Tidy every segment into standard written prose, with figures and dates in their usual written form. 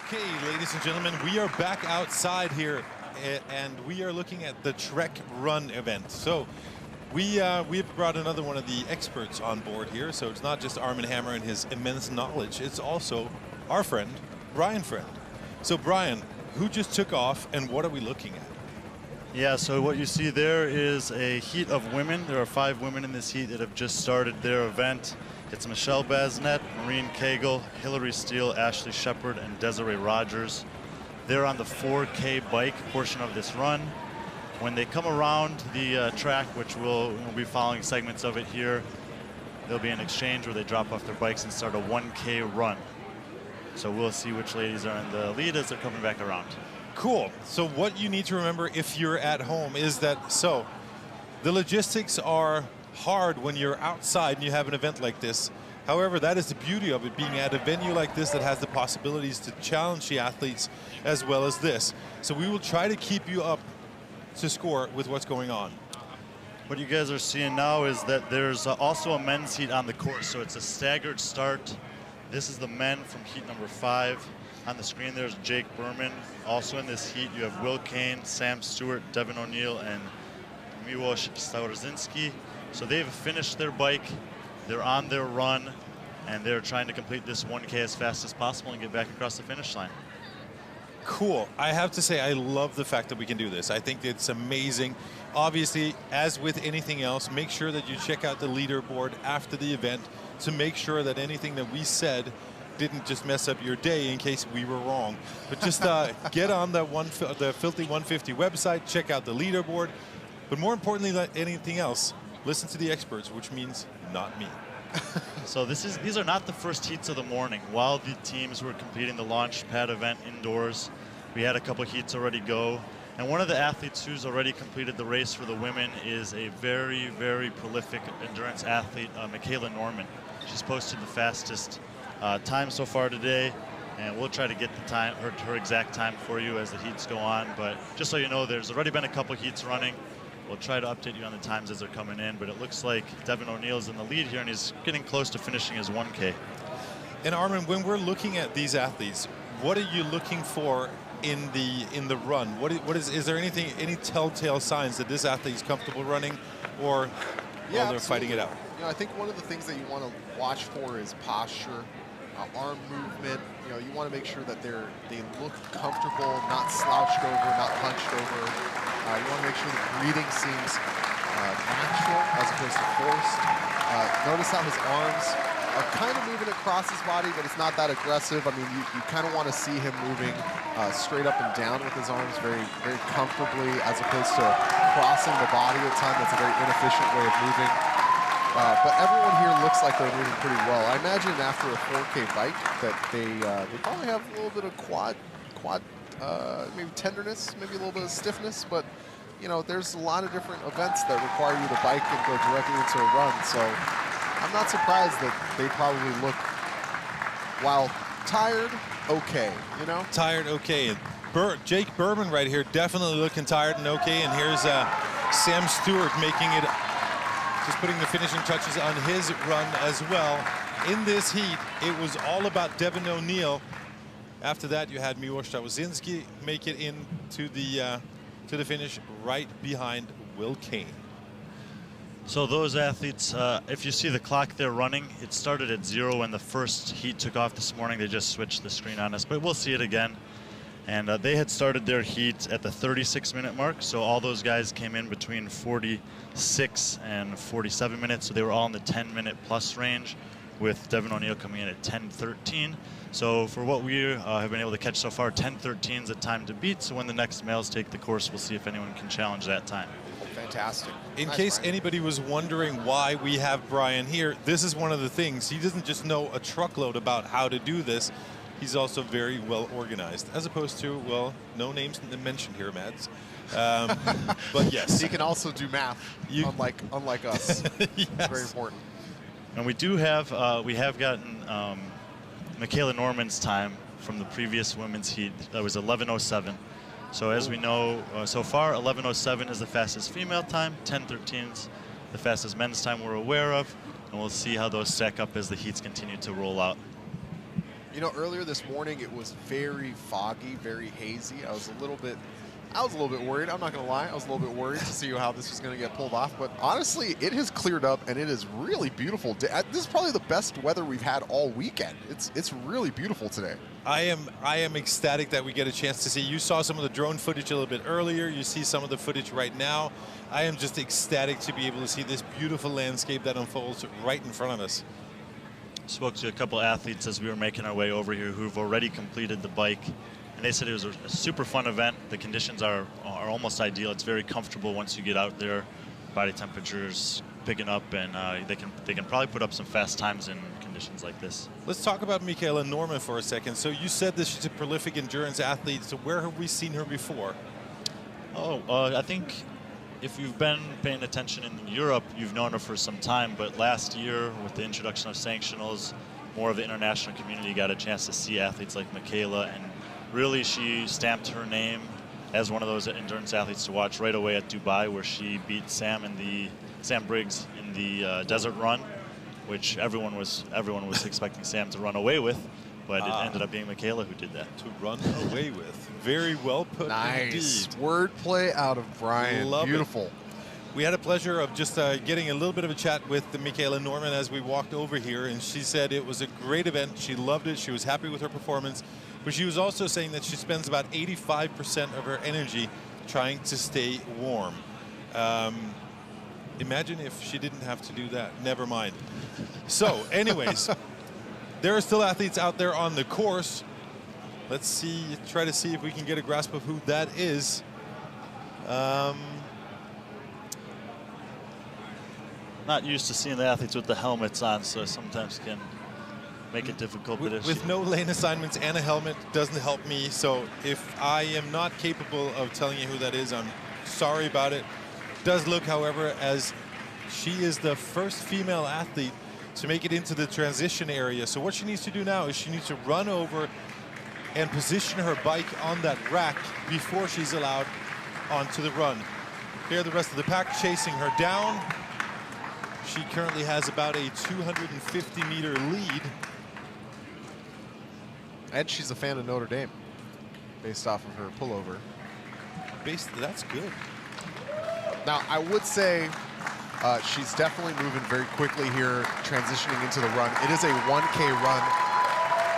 Okay, ladies and gentlemen, we are back outside here, and we are looking at the Trek Run event. So we've brought another one of the experts on board here. So it's not just Armin Hammer and his immense knowledge, it's also our friend, Brian Friend. So Brian, who just took off and what are we looking at? Yeah, so what you see there is a heat of women. There are 5 women in this heat that have just started their event. It's Michelle Basnet, Maureen Cagle, Hillary Steele, Ashley Shepard, and Desiree Rogers. They're on the 4K bike portion of this run. When they come around the track, which we'll be following segments of it here, there'll be an exchange where they drop off their bikes and start a 1K run. So we'll see which ladies are in the lead as they're coming back around. Cool. So what you need to remember if you're at home is that, so the logistics are hard when you're outside and you have an event like this. However, that is the beauty of it, being at a venue like this that has the possibilities to challenge the athletes as well as this. So we will try to keep you up to score with what's going on. What you guys are seeing now is that there's also a men's heat on the course, so it's a staggered start. This is the men from heat number 5. On the screen there's Jake Berman. Also in this heat you have Will Kane, Sam Stewart, Devin O'Neill, and Miłosz Staworzinski. So they've finished their bike, they're on their run, and they're trying to complete this 1K as fast as possible and get back across the finish line. Cool. I have to say, I love the fact that we can do this. I think it's amazing. Obviously, as with anything else, make sure that you check out the leaderboard after the event to make sure that anything that we said didn't just mess up your day in case we were wrong. But just get on the Filthy 150 website, check out the leaderboard. But more importantly than anything else, listen to the experts, which means not me. So these are not the first heats of the morning. While the teams were completing the launch pad event indoors, we had a couple heats already go. And one of the athletes who's already completed the race for the women is a very, very prolific endurance athlete, Michaela Norman. She's posted the fastest time so far today, and we'll try to get the time, her exact time for you as the heats go on. But just so you know, there's already been a couple heats running. We'll try to update you on the times as they're coming in, but it looks like Devin O'Neill's in the lead here, and he's getting close to finishing his 1K. And Armin, when we're looking at these athletes, what are you looking for in the run? Is there anything, any telltale signs that this athlete is comfortable running, or yeah, they're fighting it out? You know, I think one of the things that you want to watch for is posture, arm movement. You know, you want to make sure that they look comfortable, not slouched over, not hunched over. You want to make sure the breathing seems natural as opposed to forced. Notice how his arms are kind of moving across his body, but it's not that aggressive. I mean, you kind of want to see him moving straight up and down with his arms very, very comfortably, as opposed to crossing the body at times. That's a very inefficient way of moving. But everyone here looks like they're moving pretty well. I imagine after a 4K bike that they probably have a little bit of quad maybe tenderness, maybe a little bit of stiffness, but you know, there's a lot of different events that require you to bike and go directly into a run. So I'm not surprised that they probably look, while tired, okay, you know? Tired, okay. And Jake Berman right here, definitely looking tired and okay. And here's Sam Stewart making it, just putting the finishing touches on his run as well. In this heat, it was all about Devin O'Neill. After that, you had Miłosz Staworzinski make it into the finish right behind Will Kane. So those athletes, if you see the clock they're running, it started at 0 when the first heat took off this morning. They just switched the screen on us, but we'll see it again. And they had started their heat at the 36-minute mark, so all those guys came in between 46 and 47 minutes, so they were all in the 10-minute plus range, with Devin O'Neill coming in at 10:13. So for what we have been able to catch so far, 10:13 is a time to beat. So when the next males take the course, we'll see if anyone can challenge that time. Fantastic. In Nice, case Brian. anybody was wondering why we have Brian here, this is one of the things. He doesn't just know a truckload about how to do this. He's also very well organized, as opposed to, well, no names mentioned here, Mads. But yes. He can also do math, unlike us. Yes. It's very important. And we do have, we have gotten Michaela Norman's time from the previous women's heat. That was 11:07. So as we know, so far 11:07 is the fastest female time, 10:13 is the fastest men's time we're aware of, and we'll see how those stack up as the heats continue to roll out. You know, earlier this morning it was very foggy, very hazy. I was a little bit worried. I'm not going to lie. I was a little bit worried to see how this was going to get pulled off. But honestly, it has cleared up, and it is really beautiful. This is probably the best weather we've had all weekend. It's really beautiful today. I am ecstatic that we get a chance to see. You saw some of the drone footage a little bit earlier. You see some of the footage right now. I am just ecstatic to be able to see this beautiful landscape that unfolds right in front of us. Spoke to a couple athletes as we were making our way over here who've already completed the bike. And they said it was a super fun event. The conditions are almost ideal. It's very comfortable once you get out there. Body temperature's picking up, and they can probably put up some fast times in conditions like this. Let's talk about Michaela Norman for a second. So you said that she's a prolific endurance athlete. So where have we seen her before? I think if you've been paying attention in Europe, you've known her for some time. But last year, with the introduction of sanctionals, more of the international community got a chance to see athletes like Michaela, and really, she stamped her name as one of those endurance athletes to watch right away at Dubai, where she beat Sam Briggs in the desert run, which everyone was expecting Sam to run away with, but it ended up being Michaela who did that. To run away with. Very well put. Nice indeed. wordplay out of Brian. Love Beautiful. It. We had a pleasure of just getting a little bit of a chat with Michaela Norman as we walked over here, and she said it was a great event. She loved it. She was happy with her performance. But she was also saying that she spends about 85% of her energy trying to stay warm. Imagine if she didn't have to do that. Never mind. So, anyways, there are still athletes out there on the course. Let's try to see if we can get a grasp of who that is. Not used to seeing the athletes with the helmets on, so sometimes can make it difficult. With no lane assignments and a helmet doesn't help me. So if I am not capable of telling you who that is, I'm sorry about it. Does look, however, as she is the first female athlete to make it into the transition area. So what she needs to do now is she needs to run over and position her bike on that rack before she's allowed onto the run. Here, the rest of the pack chasing her down. She currently has about a 250-meter lead. And she's a fan of Notre Dame, based off of her pullover. That's good. Now, I would say she's definitely moving very quickly here, transitioning into the run. It is a 1K run.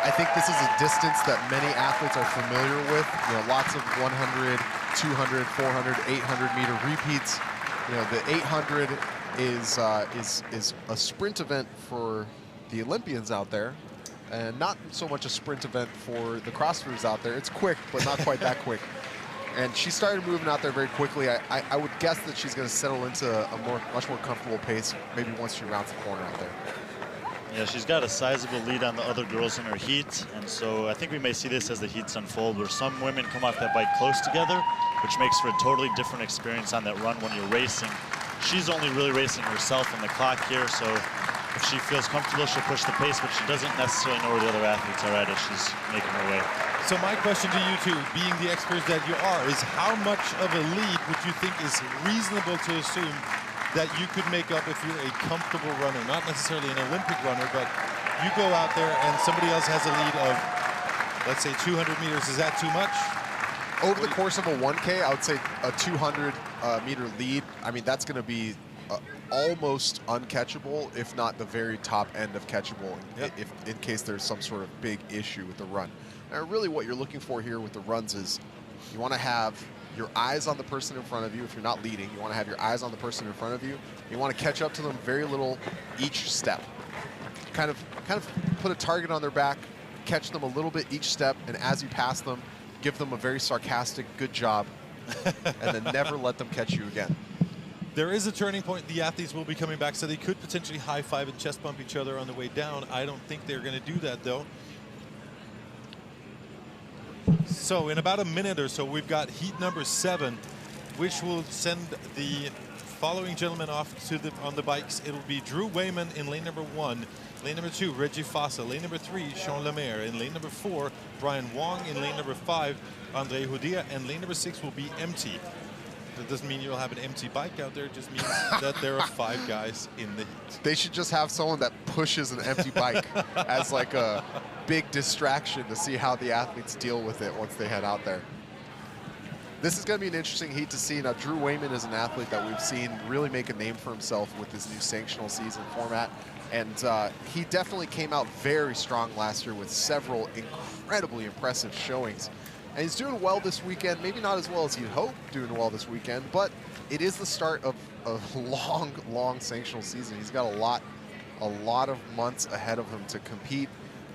I think this is a distance that many athletes are familiar with. You know, lots of 100, 200, 400, 800-meter repeats. You know, the 800 is a sprint event for the Olympians out there, and not so much a sprint event for the CrossFitters out there. It's quick, but not quite that quick. And she started moving out there very quickly. I would guess that she's going to settle into a much more comfortable pace, maybe once she rounds the corner out there. Yeah, she's got a sizable lead on the other girls in her heat, and so I think we may see this as the heats unfold, where some women come off that bike close together, which makes for a totally different experience on that run when you're racing. She's only really racing herself in the clock here, so if she feels comfortable, she'll push the pace, but she doesn't necessarily know where the other athletes are at as she's making her way. So my question to you two, being the experts that you are, is how much of a lead would you think is reasonable to assume that you could make up if you're a comfortable runner? Not necessarily an Olympic runner, but you go out there and somebody else has a lead of, let's say, 200 meters. Is that too much? Over the course of a 1K, I would say a 200-meter lead. I mean, that's going to be almost uncatchable, if not the very top end of catchable, if in case there's some sort of big issue with the run. Now, really what you're looking for here with the runs is you want to have your eyes on the person in front of you. If you're not leading, you want to have your eyes on the person in front of you. You want to catch up to them very little each step. Kind of put a target on their back, catch them a little bit each step, and as you pass them, give them a very sarcastic good job, and then never let them catch you again. There is a turning point. The athletes will be coming back, so they could potentially high-five and chest bump each other on the way down. I don't think they're going to do that, though. So in about a minute or so, we've got heat number 7, which will send the following gentlemen off to on the bikes. It'll be Drew Wayman in lane number 1, lane number 2, Reggie Fossa, lane number 3, Sean Lemaire, in lane number 4, Brian Wong, in lane number 5, Andre Hudia, and lane number 6 will be empty. That doesn't mean you'll have an empty bike out there. It just means that there are 5 guys in the heat. They should just have someone that pushes an empty bike as like a big distraction to see how the athletes deal with it once they head out there. This is going to be an interesting heat to see. Now, Drew Wayman is an athlete that we've seen really make a name for himself with this new sanctional season format. And he definitely came out very strong last year with several incredibly impressive showings. And he's doing well this weekend, maybe not as well as you'd hope doing well this weekend, but it is the start of a long, long sanctional season. He's got a lot of months ahead of him to compete,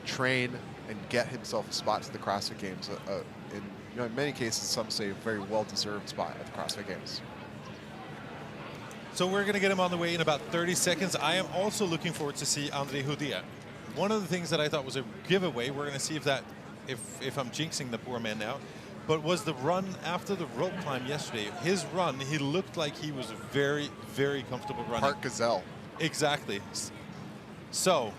train, and get himself a spot to the CrossFit Games. In many cases, some say a very well-deserved spot at the CrossFit Games. So we're going to get him on the way in about 30 seconds. I am also looking forward to see Andre Houdia. One of the things that I thought was a giveaway, we're going to see if I'm jinxing the poor man now, but was the run after the rope climb yesterday. His run, he looked like he was very, very comfortable running. Park Gazelle. Exactly. So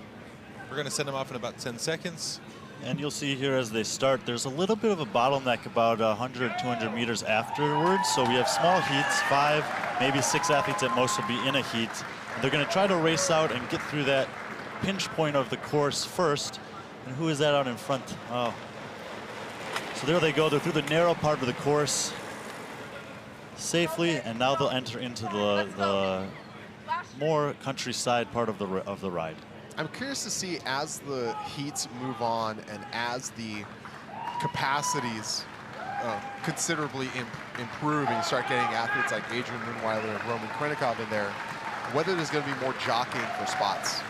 we're going to send him off in about 10 seconds. And you'll see here as they start, there's a little bit of a bottleneck about 100, 200 meters afterwards. So we have small heats, 5, maybe 6 athletes at most will be in a heat. They're going to try to race out and get through that pinch point of the course first. And who is that out in front? Oh. So there they go. They're through the narrow part of the course safely, and now they'll enter into the more countryside part of the ride. I'm curious to see as the heats move on and as the capacities considerably improve and you start getting athletes like Adrian Moonweiler and Roman Krennikov in there, whether there's going to be more jockeying for spots.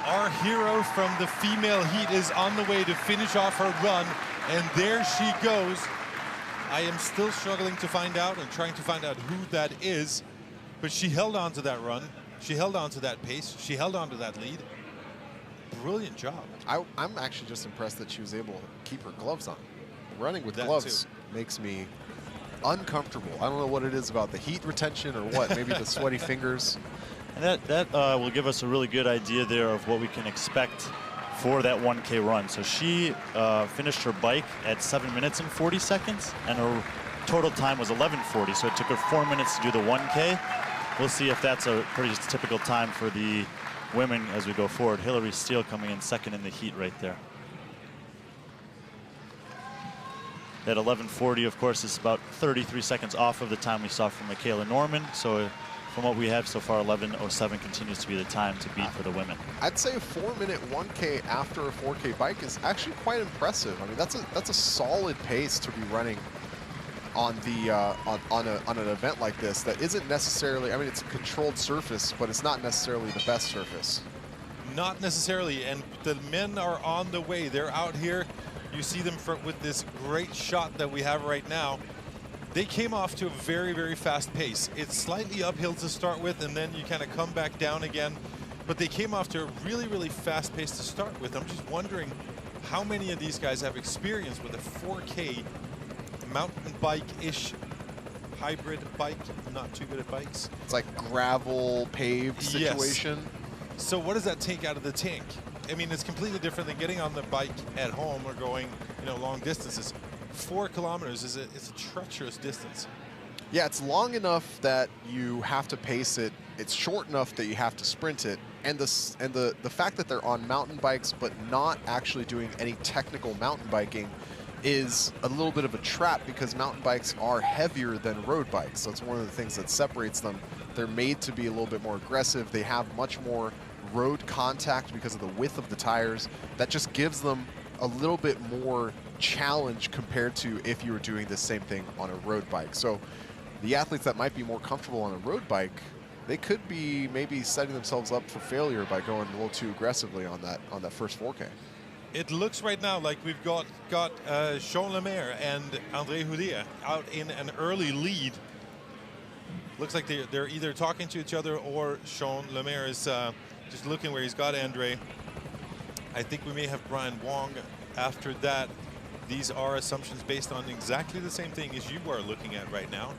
Our hero from the female heat is on the way to finish off her run, and there she goes. I am still struggling to find out and trying to find out who that is, but she held on to that run. She held on to that pace. She held on to that lead. Brilliant job. I'm actually just impressed that she was able to keep her gloves on. Running with That gloves too. makes me uncomfortable. I don't know what it is about the heat retention or what, maybe the sweaty fingers. And that will give us a really good idea there of what we can expect for that 1K run. So she finished her bike at 7 minutes and 40 seconds, and her total time was 11:40. So it took her 4 minutes to do the 1K. We'll see if that's a pretty typical time for the women as we go forward. Hillary Steele coming in second in the heat right there. That 11:40, of course, is about 33 seconds off of the time we saw from Michaela Norman. So from what we have so far, 11:07 continues to be the time to beat for the women. I'd say a 4-minute 1K after a 4K bike is actually quite impressive. I mean, that's a solid pace to be running on the on an event like this that isn't necessarily, I mean, it's a controlled surface, but it's not necessarily the best surface. Not necessarily, and the men are on the way. They're out here. You see them with this great shot that we have right now. They came off to a very, very fast pace. It's slightly uphill to start with, and then you kind of come back down again. But they came off to a really, really fast pace to start with. I'm just wondering how many of these guys have experience with a 4K mountain bike-ish hybrid bike. Not too good at bikes. It's like gravel paved situation. Yes. So what does that take out of the tank? I mean, it's completely different than getting on the bike at home or going, long distances. 4 kilometers is a treacherous distance. Yeah, it's long enough that you have to pace it. It's short enough that you have to sprint it. And the fact that they're on mountain bikes but not actually doing any technical mountain biking is a little bit of a trap because mountain bikes are heavier than road bikes. So it's one of the things that separates them. They're made to be a little bit more aggressive. They have much more road contact because of the width of the tires. That just gives them a little bit more challenge compared to if you were doing the same thing on a road bike. So the athletes that might be more comfortable on a road bike, they could be maybe setting themselves up for failure by going a little too aggressively on that first 4K. It looks right now like we've got Sean Lemaire and Andre Houdia out in an early lead. Looks like they're either talking to each other or Sean Lemaire is just looking where he's got Andre. I think we may have Brian Wong after that. These are assumptions based on exactly the same thing as you are looking at right now.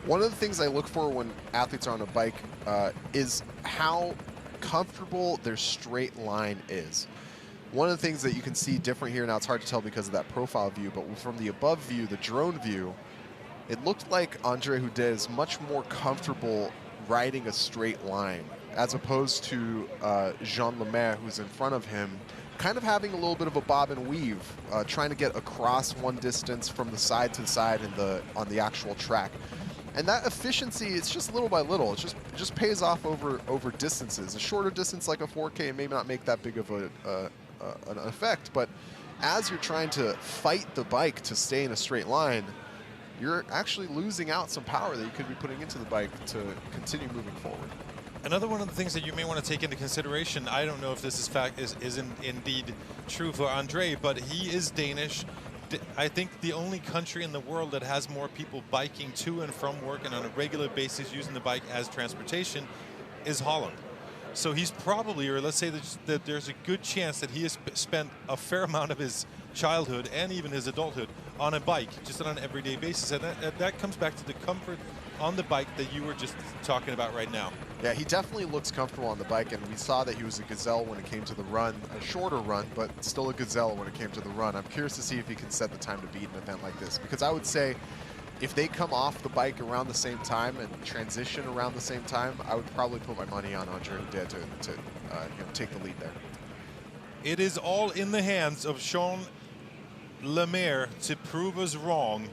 One of the things I look for when athletes are on a bike is how comfortable their straight line is. One of the things that you can see different here, now it's hard to tell because of that profile view, but from the above view, the drone view, it looked like Andre Houdia is much more comfortable riding a straight line. as opposed to Jean Lemaire, who's in front of him, kind of having a little bit of a bob and weave, trying to get across one distance from the side to side on the actual track. And that efficiency, it's just little by little. It just pays off over distances. A shorter distance like a 4K may not make that big of an effect, but as you're trying to fight the bike to stay in a straight line, you're actually losing out some power that you could be putting into the bike to continue moving forward. Another one of the things that you may want to take into consideration, I don't know if this is indeed true for Andre, but he is Danish. I think the only country in the world that has more people biking to and from work and on a regular basis using the bike as transportation is Holland. So he's probably, or let's say that there's a good chance that he has spent a fair amount of his childhood and even his adulthood on a bike, just on an everyday basis. And that comes back to the comfort on the bike that you were just talking about right now. Yeah, he definitely looks comfortable on the bike, and we saw that he was a gazelle when it came to the run, a shorter run, but still a gazelle when it came to the run. I'm curious to see if he can set the time to beat an event like this, because I would say if they come off the bike around the same time and transition around the same time, I would probably put my money on Andre Houdet to take the lead there. It is all in the hands of Jean Lemaire to prove us wrong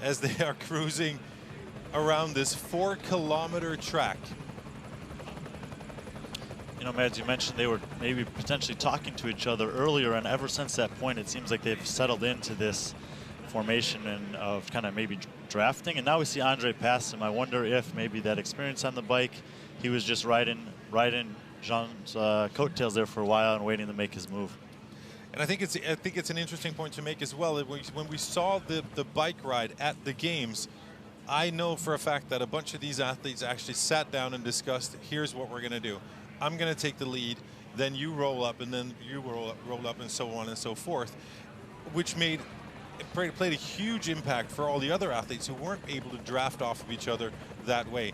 as they are cruising around this 4-kilometer track. You know, Mads, you mentioned they were maybe potentially talking to each other earlier, and ever since that point, it seems like they've settled into this formation and of kind of maybe drafting. And now we see Andre pass him. I wonder if maybe that experience on the bike, he was just riding Jean's coattails there for a while and waiting to make his move. And I think it's an interesting point to make as well. When we saw the bike ride at the games, I know for a fact that a bunch of these athletes actually sat down and discussed, here's what we're going to do. I'm going to take the lead, then you roll up, and then you roll up, and so on and so forth, which played a huge impact for all the other athletes who weren't able to draft off of each other that way.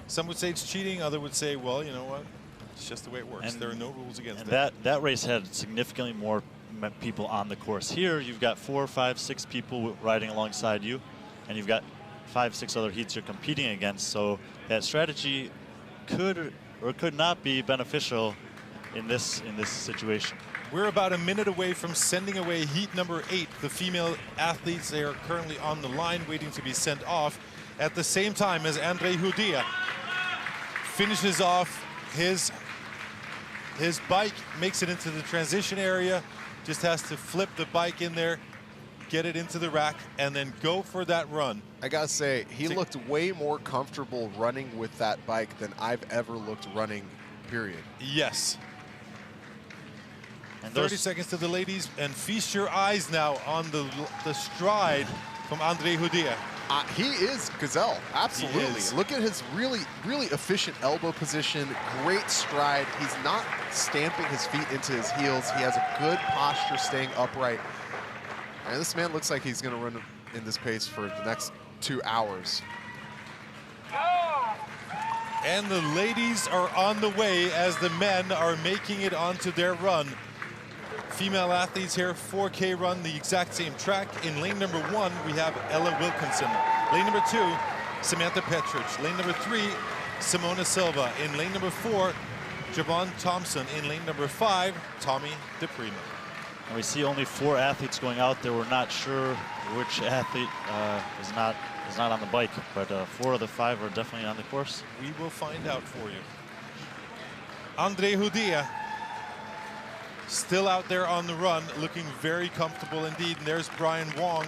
Some would say it's cheating, others would say, well, you know what, it's just the way it works. There are no rules against it. That race had significantly more people on the course. Here, you've got 4, 5, 6 people riding alongside you, and you've got 5, 6 other heats you're competing against. So that strategy could or could not be beneficial in this situation. We're about a minute away from sending away heat number 8. The female athletes, they are currently on the line waiting to be sent off at the same time as Andre Houdet finishes off his bike, makes it into the transition area, just has to flip the bike in there, get it into the rack, and then go for that run. I gotta say, he looked way more comfortable running with that bike than I've ever looked running, period. Yes. And 30 seconds to the ladies, and feast your eyes now on the stride from Andre Houdet. He is gazelle, absolutely. Look at his really, really efficient elbow position, great stride. He's not stamping his feet into his heels. He has a good posture, staying upright. And this man looks like he's going to run in this pace for the next 2 hours. And the ladies are on the way as the men are making it onto their run. Female athletes here, 4K run, the exact same track. In lane number 1, we have Ella Wilkinson. Lane number 2, Samantha Petrich. Lane number 3, Simona Silva. In lane number 4, Javon Thompson. In lane number 5, Tommy DePrima. And we see only 4 athletes going out there. We're not sure which athlete is not on the bike, but 4 of the 5 are definitely on the course. We will find out for you. Andre Houdet still out there on the run, looking very comfortable indeed. And there's Brian Wong,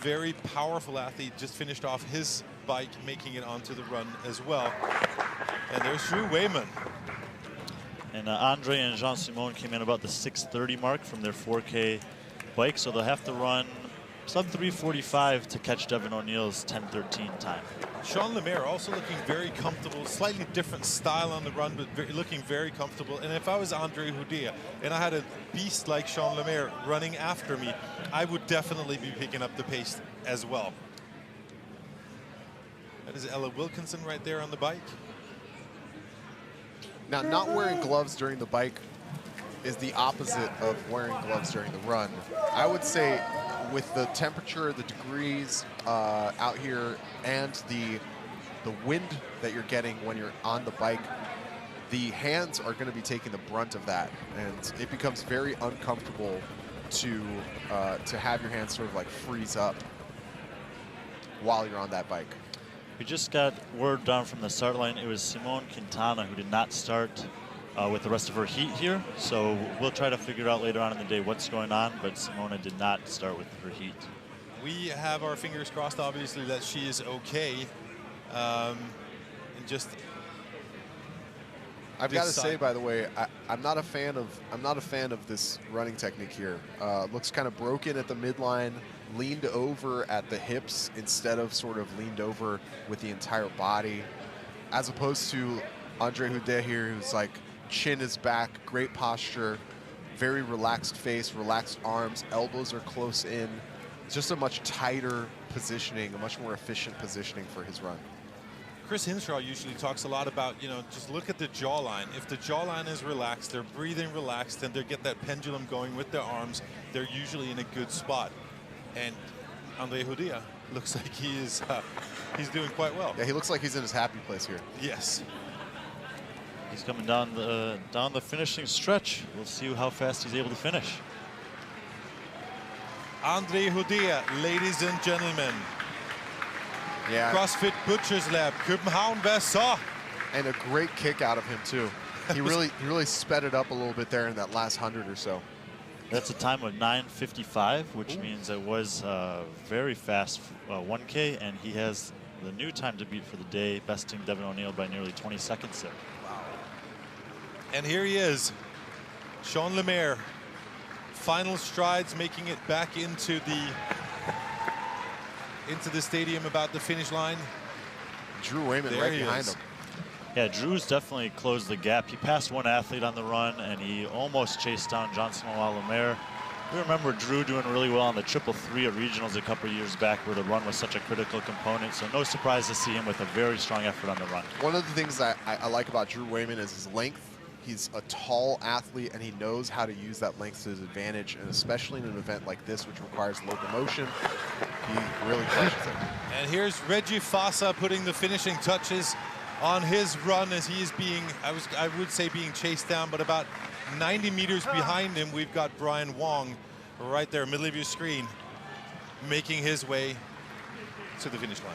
very powerful athlete, just finished off his bike, making it onto the run as well. And there's Drew Wayman. And Andre and Jean-Simon came in about the 6:30 mark from their 4K bike, so they'll have to run sub 3:45 to catch Devin O'Neill's 10:13 time. Jean Lemaire also looking very comfortable, slightly different style on the run, but looking very comfortable. And if I was Andre Houdet and I had a beast like Jean Lemaire running after me, I would definitely be picking up the pace as well. That is Ella Wilkinson right there on the bike. Now, not wearing gloves during the bike is the opposite of wearing gloves during the run. I would say with the temperature, the degrees out here, and the wind that you're getting when you're on the bike, the hands are going to be taking the brunt of that, and it becomes very uncomfortable to have your hands sort of like freeze up while you're on that bike. We just got word down from the start line. It was Simone Quintana who did not start with the rest of her heat here. So we'll try to figure out later on in the day what's going on, but Simona did not start with her heat. We have our fingers crossed, obviously, that she is okay. And just I've got to say, by the way, I'm not a fan of this running technique here. Looks kind of broken at the midline, leaned over at the hips instead of sort of leaned over with the entire body, as opposed to Andre Houdet here, who's like chin is back, great posture, very relaxed face, relaxed arms, elbows are close in. Just a much tighter positioning, a much more efficient positioning for his run. Chris Hinshaw usually talks a lot about, just look at the jawline. If the jawline is relaxed, they're breathing relaxed, and they get that pendulum going with their arms, they're usually in a good spot. And Andre Houdet looks like he's doing quite well. Yeah, he looks like he's in his happy place here. Yes. He's coming down the finishing stretch. We'll see how fast he's able to finish. Andre Houdet, ladies and gentlemen. Yeah. CrossFit Butchers Lab, København, hvad så? And a great kick out of him too. He really sped it up a little bit there in that last 100 or so. That's a time of 9:55, which means it was very fast 1K, and he has the new time to beat for the day, besting Devin O'Neill by nearly 20 seconds there. Wow. And here he is, Sean Lemaire. Final strides, making it back into the stadium about the finish line. Drew Wayman right behind him. Yeah, Drew's definitely closed the gap. He passed one athlete on the run, and he almost chased down Jean-Simon Lemaire. We remember Drew doing really well on the 333 at regionals a couple years back, where the run was such a critical component. So no surprise to see him with a very strong effort on the run. One of the things that I like about Drew Wayman is his length. He's a tall athlete, and he knows how to use that length to his advantage, and especially in an event like this, which requires locomotion, he really crushes it. And here's Reggie Fossa putting the finishing touches on his run as he is being, I would say being chased down, but about 90 meters behind him, we've got Brian Wong right there, middle of your screen, making his way to the finish line.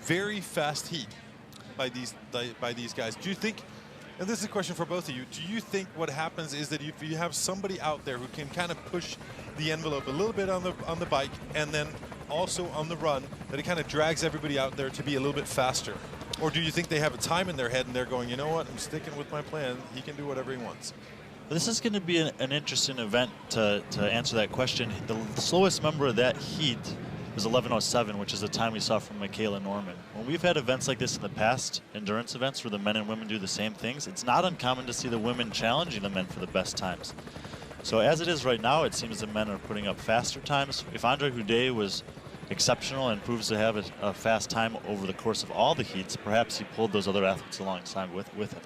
Very fast heat by these guys. Do you think, and this is a question for both of you, do you think what happens is that if you have somebody out there who can kind of push the envelope a little bit on the bike and then also on the run, that it kind of drags everybody out there to be a little bit faster? Or do you think they have a time in their head and they're going, you know what, I'm sticking with my plan, he can do whatever he wants? This is going to be an interesting event to answer that question. The slowest member of that heat was 11:07, which is the time we saw from Michaela Norman. When we've had events like this in the past, endurance events where the men and women do the same things, it's not uncommon to see the women challenging the men for the best times. So as it is right now, it seems the men are putting up faster times. If Andre Houdet was exceptional and proves to have a fast time over the course of all the heats, perhaps he pulled those other athletes alongside with him.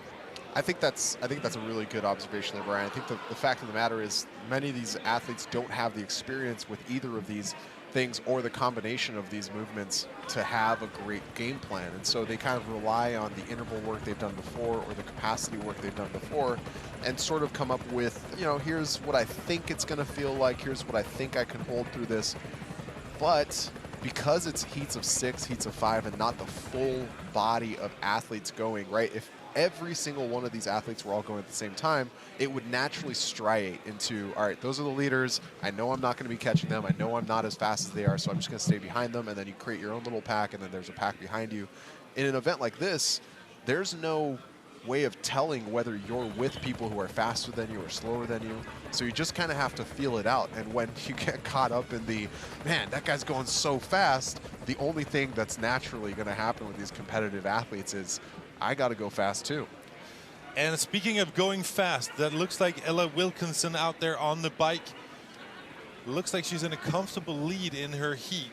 I think that's a really good observation there, Brian. I think the fact of the matter is many of these athletes don't have the experience with either of these things or the combination of these movements to have a great game plan. And so they kind of rely on the interval work they've done before or the capacity work they've done before and sort of come up with, here's what I think it's going to feel like, here's what I think I can hold through this. But because it's heats of 6, heats of 5, and not the full body of athletes going, right? If every single one of these athletes were all going at the same time, it would naturally striate into, all right, those are the leaders. I know I'm not going to be catching them. I know I'm not as fast as they are, so I'm just going to stay behind them. And then you create your own little pack, and then there's a pack behind you. In an event like this, there's no way of telling whether you're with people who are faster than you or slower than you. So you just kind of have to feel it out. And when you get caught up in the, man, that guy's going so fast, the only thing that's naturally going to happen with these competitive athletes is, I got to go fast too. And speaking of going fast, that looks like Ella Wilkinson out there on the bike. Looks like she's in a comfortable lead in her heat.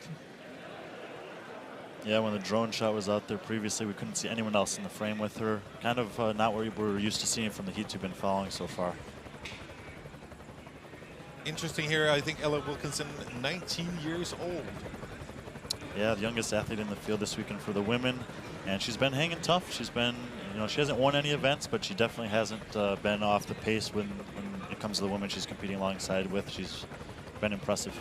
Yeah, when the drone shot was out there previously, we couldn't see anyone else in the frame with her. Kind of not what we were used to seeing from the heats we've been following so far. Interesting here, I think Ella Wilkinson, 19 years old. Yeah, the youngest athlete in the field this weekend for the women. And she's been hanging tough. She's been, she hasn't won any events, but she definitely hasn't been off the pace when it comes to the women she's competing alongside with. She's been impressive.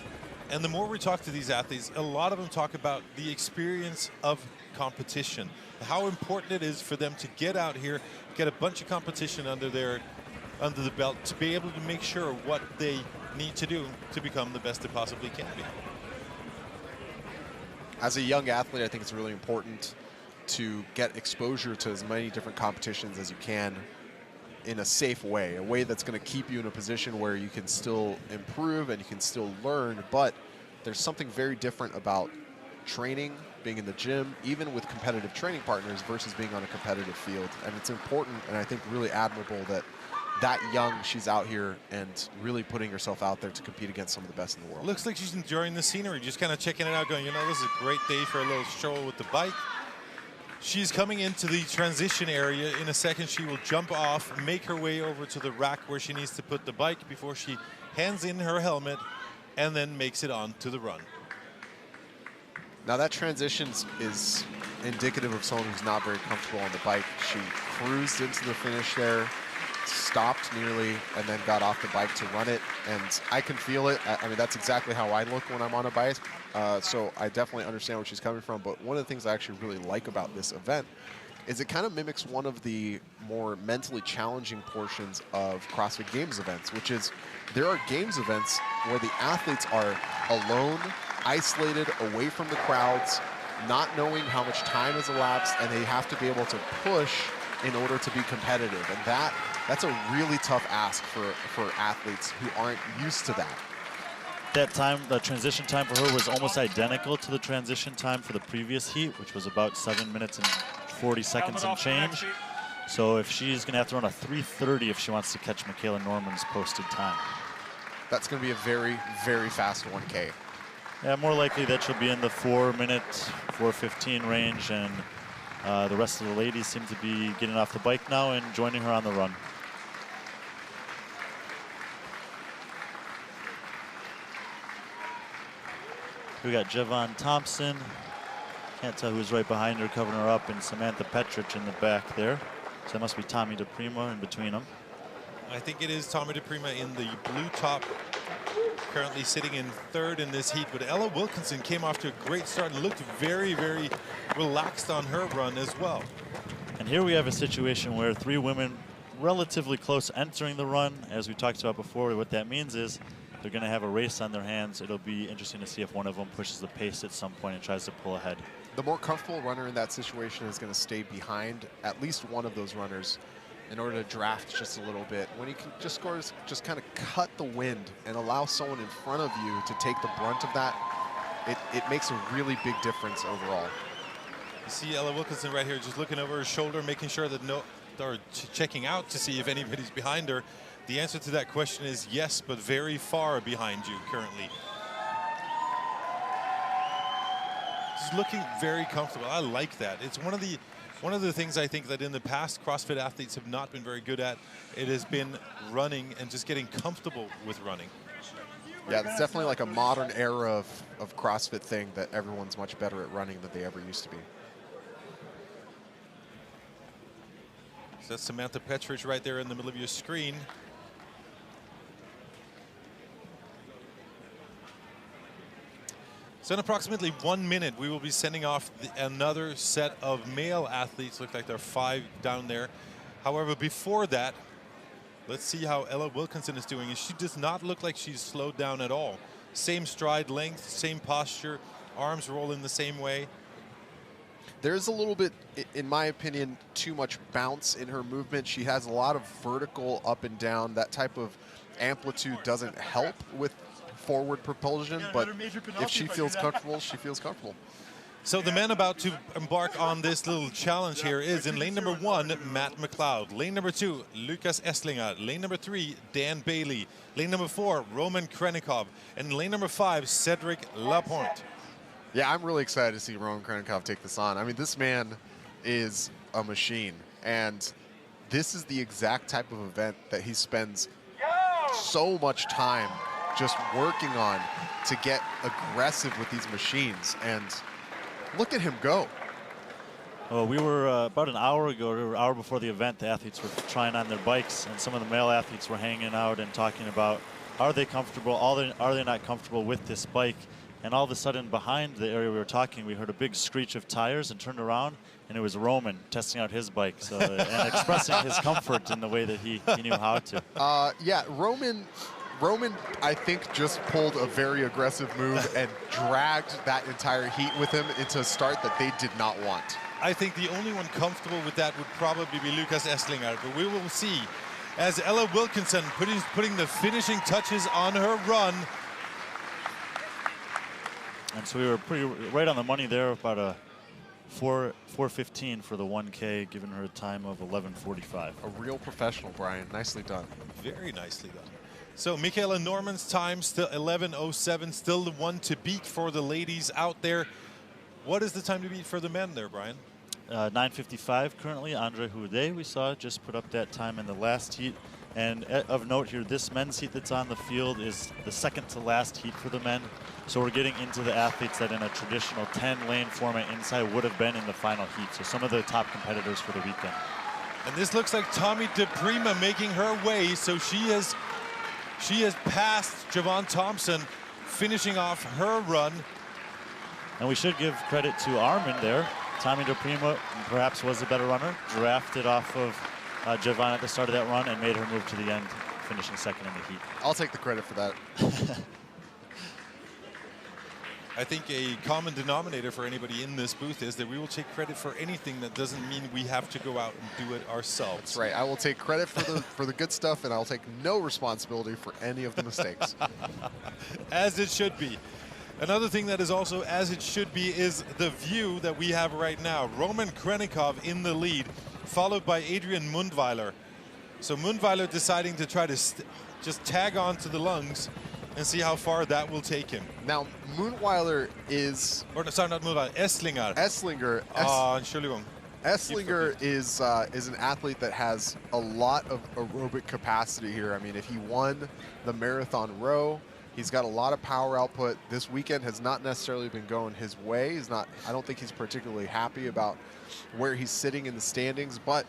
And the more we talk to these athletes, a lot of them talk about the experience of competition, how important it is for them to get out here, get a bunch of competition under the belt to be able to make sure what they need to do to become the best they possibly can be. As a young athlete, I think it's really important to get exposure to as many different competitions as you can in a safe way, a way that's going to keep you in a position where you can still improve and you can still learn. But there's something very different about training, being in the gym, even with competitive training partners versus being on a competitive field. And it's important, and I think really admirable that young she's out here and really putting herself out there to compete against some of the best in the world. Looks like she's enjoying the scenery, just kind of checking it out, going, this is a great day for a little stroll with the bike. She's coming into the transition area. In a second, she will jump off, make her way over to the rack where she needs to put the bike before she hands in her helmet and then makes it on to the run. Now that transition is indicative of someone who's not very comfortable on the bike. She cruised into the finish there, stopped nearly, and then got off the bike to run it. And I can feel it. I mean, that's exactly how I look when I'm on a bike. So I definitely understand where she's coming from. But one of the things I actually really like about this event is it kind of mimics one of the more mentally challenging portions of CrossFit Games events, which is there are Games events where the athletes are alone, isolated, away from the crowds, not knowing how much time has elapsed, and they have to be able to push in order to be competitive. And that's a really tough ask for athletes who aren't used to that. That time, the transition time for her was almost identical to the transition time for the previous heat, which was about 7 minutes and 40 seconds and change. So if she's going to have to run a 3:30 if she wants to catch Michaela Norman's posted time. That's going to be a very, very fast 1K. Yeah, more likely that she'll be in the 4-minute, 4:15 range, and the rest of the ladies seem to be getting off the bike now and joining her on the run. We got Javon Thompson. Can't tell who's right behind her, covering her up, and Samantha Petrich in the back there. So that must be Tommy DePrima in between them. I think it is Tommy DePrima in the blue top, currently sitting in third in this heat. But Ella Wilkinson came off to a great start and looked very, very relaxed on her run as well. And here we have a situation where three women relatively close entering the run. As we talked about before, what that means is they're going to have a race on their hands. It'll be interesting to see if one of them pushes the pace at some point and tries to pull ahead. The more comfortable runner in that situation is going to stay behind at least one of those runners in order to draft just a little bit. When you can just kind of cut the wind and allow someone in front of you to take the brunt of that, it makes a really big difference overall. You see Ella Wilkinson right here just looking over her shoulder, making sure that or checking out to see if anybody's behind her. The answer to that question is yes, but very far behind you currently. She's looking very comfortable. I like that. It's one of the things I think that in the past CrossFit athletes have not been very good at. It has been running and just getting comfortable with running. Yeah, it's definitely like a modern era of CrossFit thing that everyone's much better at running than they ever used to be. So that's Samantha Petrich right there in the middle of your screen. So in approximately 1 minute, we will be sending off another set of male athletes. Look like there are 5 down there. However, before that, let's see how Ella Wilkinson is doing. And she does not look like she's slowed down at all. Same stride length, same posture, arms roll in the same way. There's a little bit, in my opinion, too much bounce in her movement. She has a lot of vertical up and down. That type of amplitude doesn't help with forward propulsion, but if she feels comfortable, she feels comfortable. So the man about to embark on this little challenge here is in lane number 1, Matt McLeod. Lane number 2, Lucas Esslinger. Lane number 3, Dan Bailey. Lane number 4, Roman Krenikov. And lane number 5, Cedric Lapointe. Yeah, I'm really excited to see Roman Krenikov take this on. I mean, this man is a machine, and this is the exact type of event that he spends so much time just working on to get aggressive with these machines. And look at him go. Well, we were about an hour ago, or an hour before the event, the athletes were trying on their bikes, and some of the male athletes were hanging out and talking about, are they comfortable, are they not comfortable with this bike? And all of a sudden, behind the area we were talking, we heard a big screech of tires and turned around, and it was Roman testing out his bike, so, and expressing his comfort in the way that he knew how to. Yeah, Roman, I think, just pulled a very aggressive move and dragged that entire heat with him into a start that they did not want. I think the only one comfortable with that would probably be Lucas Esslinger, but we will see as Ella Wilkinson putting the finishing touches on her run. And so we were pretty right on the money there, about a 4:15 for the 1K, giving her a time of 11:45. A real professional, Brian. Nicely done. Very nicely done. So Michaela Norman's time, still 11:07, still the one to beat for the ladies out there. What is the time to beat for the men there, Brian? 9:55 currently. Andre Houdet, we saw, just put up that time in the last heat. And of note here, this men's heat that's on the field is the second to last heat for the men. So we're getting into the athletes that in a traditional 10-lane format inside would have been in the final heat. So some of the top competitors for the weekend. And this looks like Tommy DePrima making her way. So she has passed Javon Thompson, finishing off her run. And we should give credit to Armin there. Tommy DePrima perhaps was a better runner, drafted off of Javon at the start of that run and made her move to the end, finishing second in the heat. I'll take the credit for that. I think a common denominator for anybody in this booth is that we will take credit for anything that doesn't mean we have to go out and do it ourselves. That's right. I will take credit for the good stuff, and I'll take no responsibility for any of the mistakes. As it should be. Another thing that is also as it should be is the view that we have right now. Roman Krenikov in the lead, followed by Adrian Mundweiler. So Mundweiler deciding to try to just tag on to the lungs and see how far that will take him. Now, Mundweiler is... Or, sorry, not Mundweiler, Esslinger. Esslinger. Entschuldigung. Esslinger is an athlete that has a lot of aerobic capacity here. I mean, if he won the marathon row, he's got a lot of power output. This weekend has not necessarily been going his way. I don't think he's particularly happy about where he's sitting in the standings, but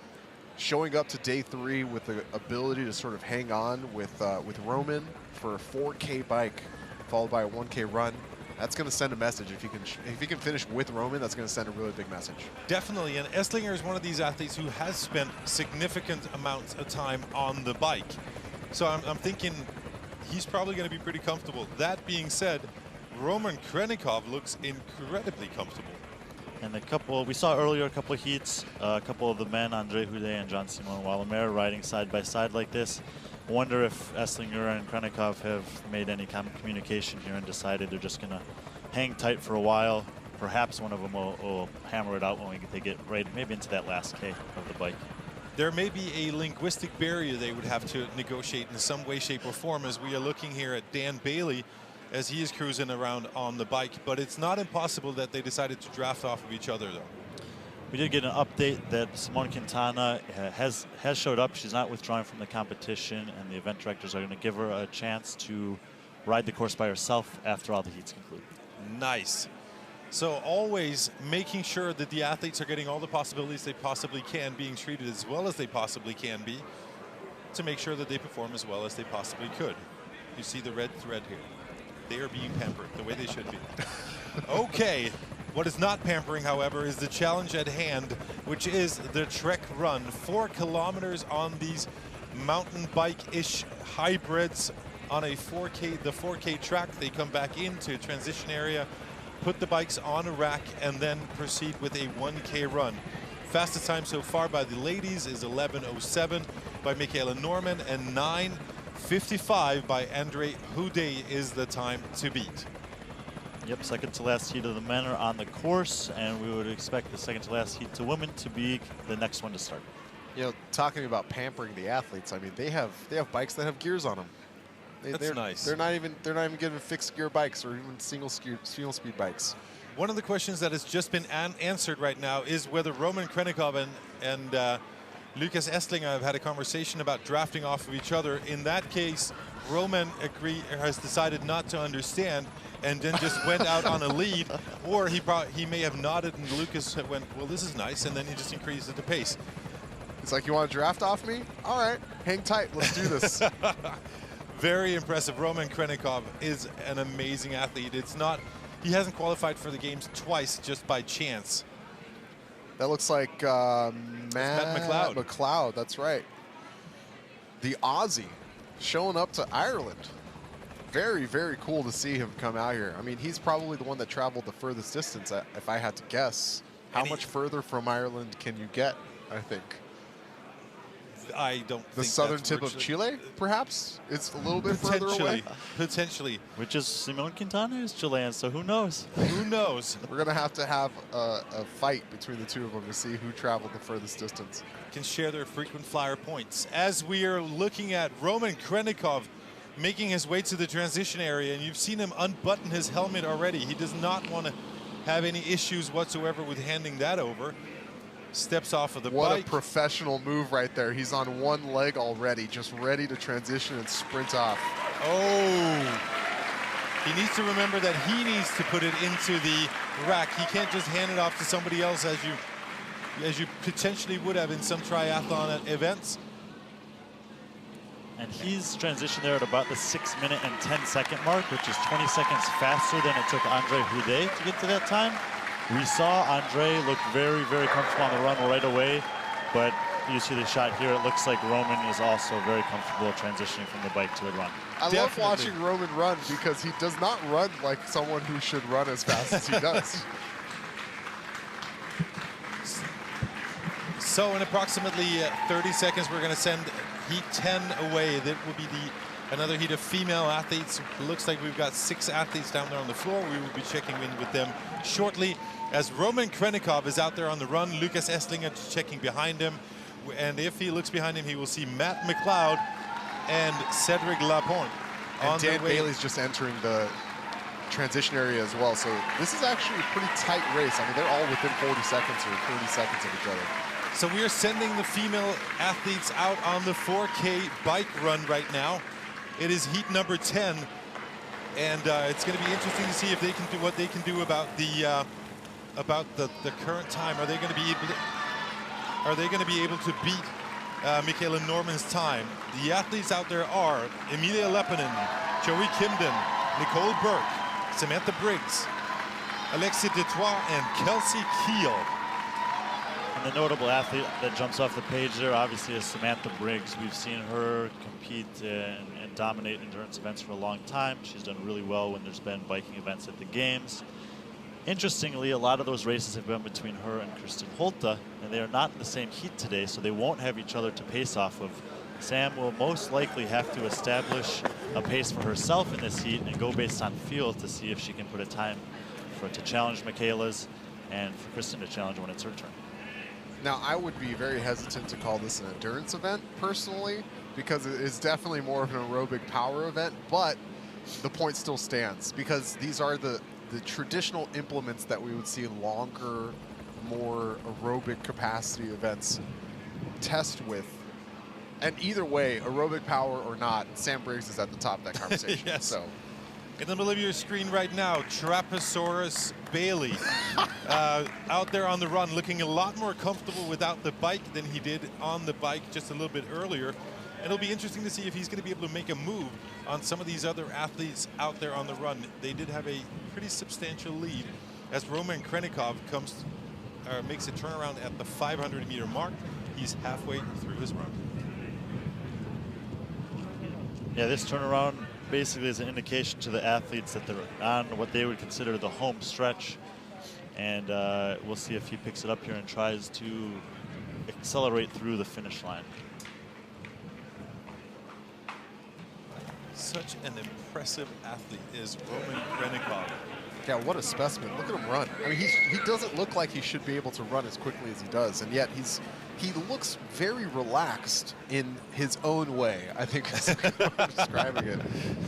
showing up to day 3 with the ability to sort of hang on with Roman for a 4K bike followed by a 1K run, that's going to send a message. If he can finish with Roman, that's going to send a really big message. Definitely, and Esslinger is one of these athletes who has spent significant amounts of time on the bike. So I'm thinking he's probably going to be pretty comfortable. That being said, Roman Krenikov looks incredibly comfortable. And we saw earlier a couple of heats, a couple of the men, Andre Houdet and Jean-Simon Wallemer, riding side by side like this. I wonder if Esslinger and Krenikov have made any communication here and decided they're just going to hang tight for a while. Perhaps one of them will hammer it out when they get right, maybe into that last K of the bike. There may be a linguistic barrier they would have to negotiate in some way, shape, or form, as we are looking here at Dan Bailey as he is cruising around on the bike. But it's not impossible that they decided to draft off of each other, though. We did get an update that Simone Quintana has showed up. She's not withdrawing from the competition, and the event directors are going to give her a chance to ride the course by herself after all the heats conclude. Nice. So always making sure that the athletes are getting all the possibilities they possibly can, being treated as well as they possibly can be, to make sure that they perform as well as they possibly could. You see the red thread here. They are being pampered the way they should be. Okay. What is not pampering, however, is the challenge at hand, which is the Trek Run. 4 kilometers on these mountain bike-ish hybrids on a 4K track. They come back into a transition area, put the bikes on a rack, and then proceed with a 1K run. Fastest time so far by the ladies is 11:07 by Michaela Norman, and 9:55 by Andre Houdet is the time to beat. Yep, second to last heat of the men are on the course, and we would expect the second to last heat to women to be the next one to start. You know, talking about pampering the athletes, I mean, they have bikes that have gears on them. That's nice. They're not even given fixed gear bikes or even single speed bikes. One of the questions that has just been answered right now is whether Roman Krenikov and Lucas Estlinger have had a conversation about drafting off of each other. In that case, Roman has decided not to understand and then just went out on a lead, or he may have nodded and Lucas went, well, this is nice, and then he just increased the pace. It's like, you want to draft off me? All right, hang tight, let's do this. Very impressive. Roman Krenikov is an amazing athlete. He hasn't qualified for the games twice just by chance. That looks like Matt McLeod, that's right. The Aussie showing up to Ireland. Very, very cool to see him come out here. I mean, he's probably the one that traveled the furthest distance, if I had to guess. How much further from Ireland can you get, I think? I don't think the southern tip of Chile, perhaps? It's a little bit further away? Potentially. Which is Simon Quintana is Chilean, so who knows? Who knows? We're going to have a fight between the two of them to see who traveled the furthest distance. Can share their frequent flyer points. As we are looking at Roman Krenikov making his way to the transition area, and you've seen him unbutton his helmet already. He does not want to have any issues whatsoever with handing that over. Steps off of the bike. What a professional move right there. He's on one leg already, just ready to transition and sprint off. Oh, he needs to remember that he needs to put it into the rack. He can't just hand it off to somebody else as you potentially would have in some triathlon events. And he's transitioned there at about the 6-minute and 10-second mark, which is 20 seconds faster than it took Andre Houdet to get to that time. We saw Andre look very, very comfortable on the run right away, but you see the shot here, it looks like Roman is also very comfortable transitioning from the bike to a run. I love watching Roman run because he does not run like someone who should run as fast as he does. So in approximately 30 seconds, we're going to send Heat 10 away. That will be another heat of female athletes. It looks like we've got 6 athletes down there on the floor. We will be checking in with them shortly. As Roman Krenikov is out there on the run, Lucas Estlinger is checking behind him. And if he looks behind him, he will see Matt McLeod and Cedric Lapointe. And Dan Bailey's just entering the transition area as well. So this is actually a pretty tight race. I mean, they're all within 40 seconds or 30 seconds of each other. So we are sending the female athletes out on the 4K bike run right now. It is heat number 10, and it's going to be interesting to see if they can do what they can do about the current time. Are they going to be able to beat Michaela Norman's time? The athletes out there are Emilia Lepinen, Joey Kimden, Nicole Burke, Samantha Briggs, Alexia Detroit, and Kelsey Keel. And the notable athlete that jumps off the page there obviously is Samantha Briggs. We've seen her compete and dominate endurance events for a long time. She's done really well when there's been biking events at the games. Interestingly, a lot of those races have been between her and Kristen Holta, and they are not in the same heat today, so they won't have each other to pace off of. Sam will most likely have to establish a pace for herself in this heat and go based on field to see if she can put a time to challenge Michaela's and for Kristen to challenge when it's her turn. Now, I would be very hesitant to call this an endurance event, personally, because it is definitely more of an aerobic power event, but the point still stands, because these are the traditional implements that we would see in longer, more aerobic capacity events test with. And either way, aerobic power or not, Sam Briggs is at the top of that conversation. Yes. So. In the middle of your screen right now, Trapezosaurus Bailey out there on the run, looking a lot more comfortable without the bike than he did on the bike just a little bit earlier. And it'll be interesting to see if he's going to be able to make a move on some of these other athletes out there on the run. They did have a pretty substantial lead as Roman Krenikov makes a turnaround at the 500-meter mark. He's halfway through his run. Yeah, this turnaround basically is an indication to the athletes that they're on what they would consider the home stretch. And we'll see if he picks it up here and tries to accelerate through the finish line. Such an impressive athlete is Roman Krenikov. Yeah, what a specimen. Look at him run. I mean, he doesn't look like he should be able to run as quickly as he does, and yet he looks very relaxed in his own way, I think is how I'm describing it.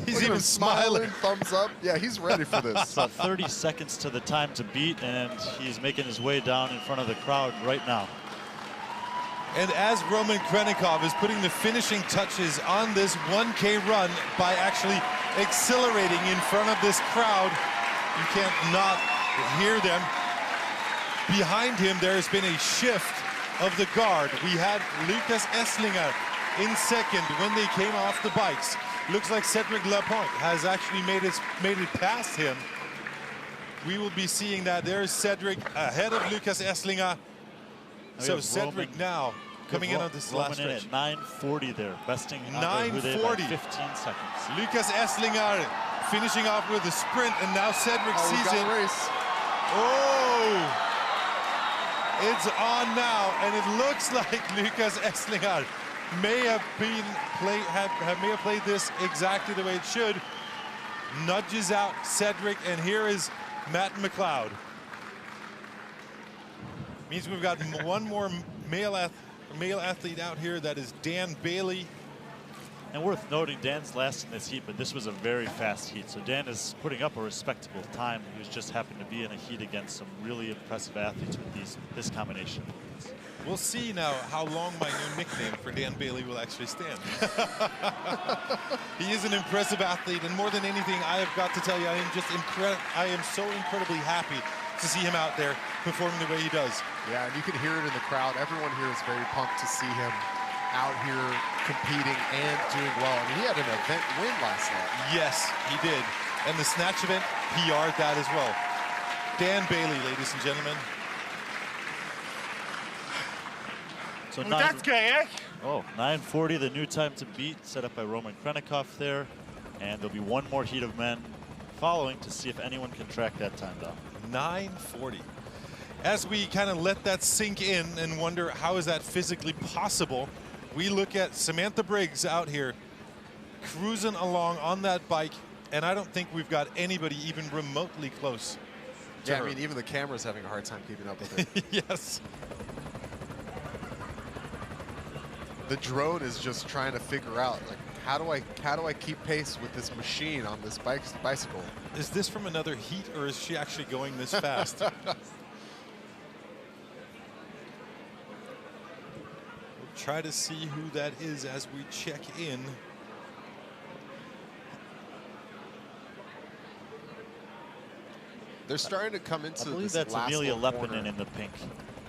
He's even smiling. Thumbs up. Yeah, he's ready for this. So 30 seconds to the time to beat, and he's making his way down in front of the crowd right now. And as Roman Krenikov is putting the finishing touches on this 1K run by actually accelerating in front of this crowd, you can't not hear them. Behind him, there has been a shift of the guard. We had Lucas Esslinger in second when they came off the bikes. Looks like Cedric Lapointe has actually made it past him. We will be seeing that. There's Cedric ahead of Lucas Esslinger. So Cedric Roman, now coming in on this last stretch. At 9:40 there, besting 9:40, 15 seconds. Lucas Esslinger finishing off with a sprint, and now Cedric sees it. Race. Oh! It's on now, and it looks like Lucas Esslinger may have played this exactly the way it should. Nudges out Cedric, and here is Matt McLeod. Means we've got one more male athlete out here. That is Dan Bailey. And worth noting, Dan's last in this heat, but this was a very fast heat. So Dan is putting up a respectable time. He was just happened to be in a heat against some really impressive athletes with this combination. We'll see now how long my new nickname for Dan Bailey will actually stand. He is an impressive athlete, and more than anything, I have got to tell you, I am so incredibly happy to see him out there performing the way he does. Yeah, and you can hear it in the crowd. Everyone here is very pumped to see him out here competing and doing well. I mean, he had an event win last night. Yes, he did. And the snatch event, PR'd that as well. Dan Bailey, ladies and gentlemen. So 9:40, the new time to beat, set up by Roman Krenikov there. And there'll be one more heat of men following to see if anyone can track that time down. 9:40. As we kind of let that sink in and wonder how is that physically possible, we look at Samantha Briggs out here cruising along on that bike, and I don't think we've got anybody even remotely close to her. I mean, even the camera's having a hard time keeping up with it. Yes. The drone is just trying to figure out, like, how do I keep pace with this machine on this bicycle? Is this from another heat, or is she actually going this fast? Try to see who that is as we check in. They're starting to come into. I believe this that's last Amelia corner. Lepinen in the pink.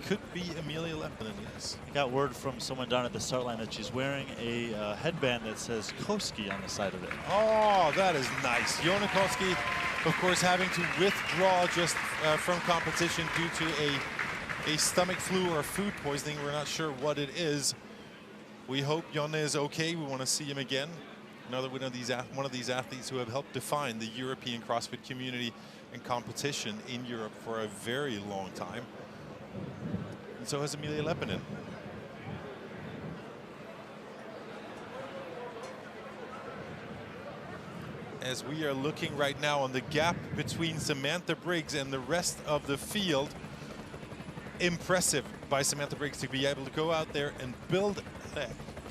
Could be Amelia Lepinen, yes. I got word from someone down at the start line that she's wearing a headband that says Koski on the side of it. Oh, that is nice. Jona Koski, of course, having to withdraw just from competition due to a stomach flu or food poisoning. We're not sure what it is. We hope Jona is okay. We want to see him again. Another one of these athletes who have helped define the European CrossFit community and competition in Europe for a very long time. And so has Amelia Lepinen. As we are looking right now on the gap between Samantha Briggs and the rest of the field, impressive by Samantha Briggs to be able to go out there and build a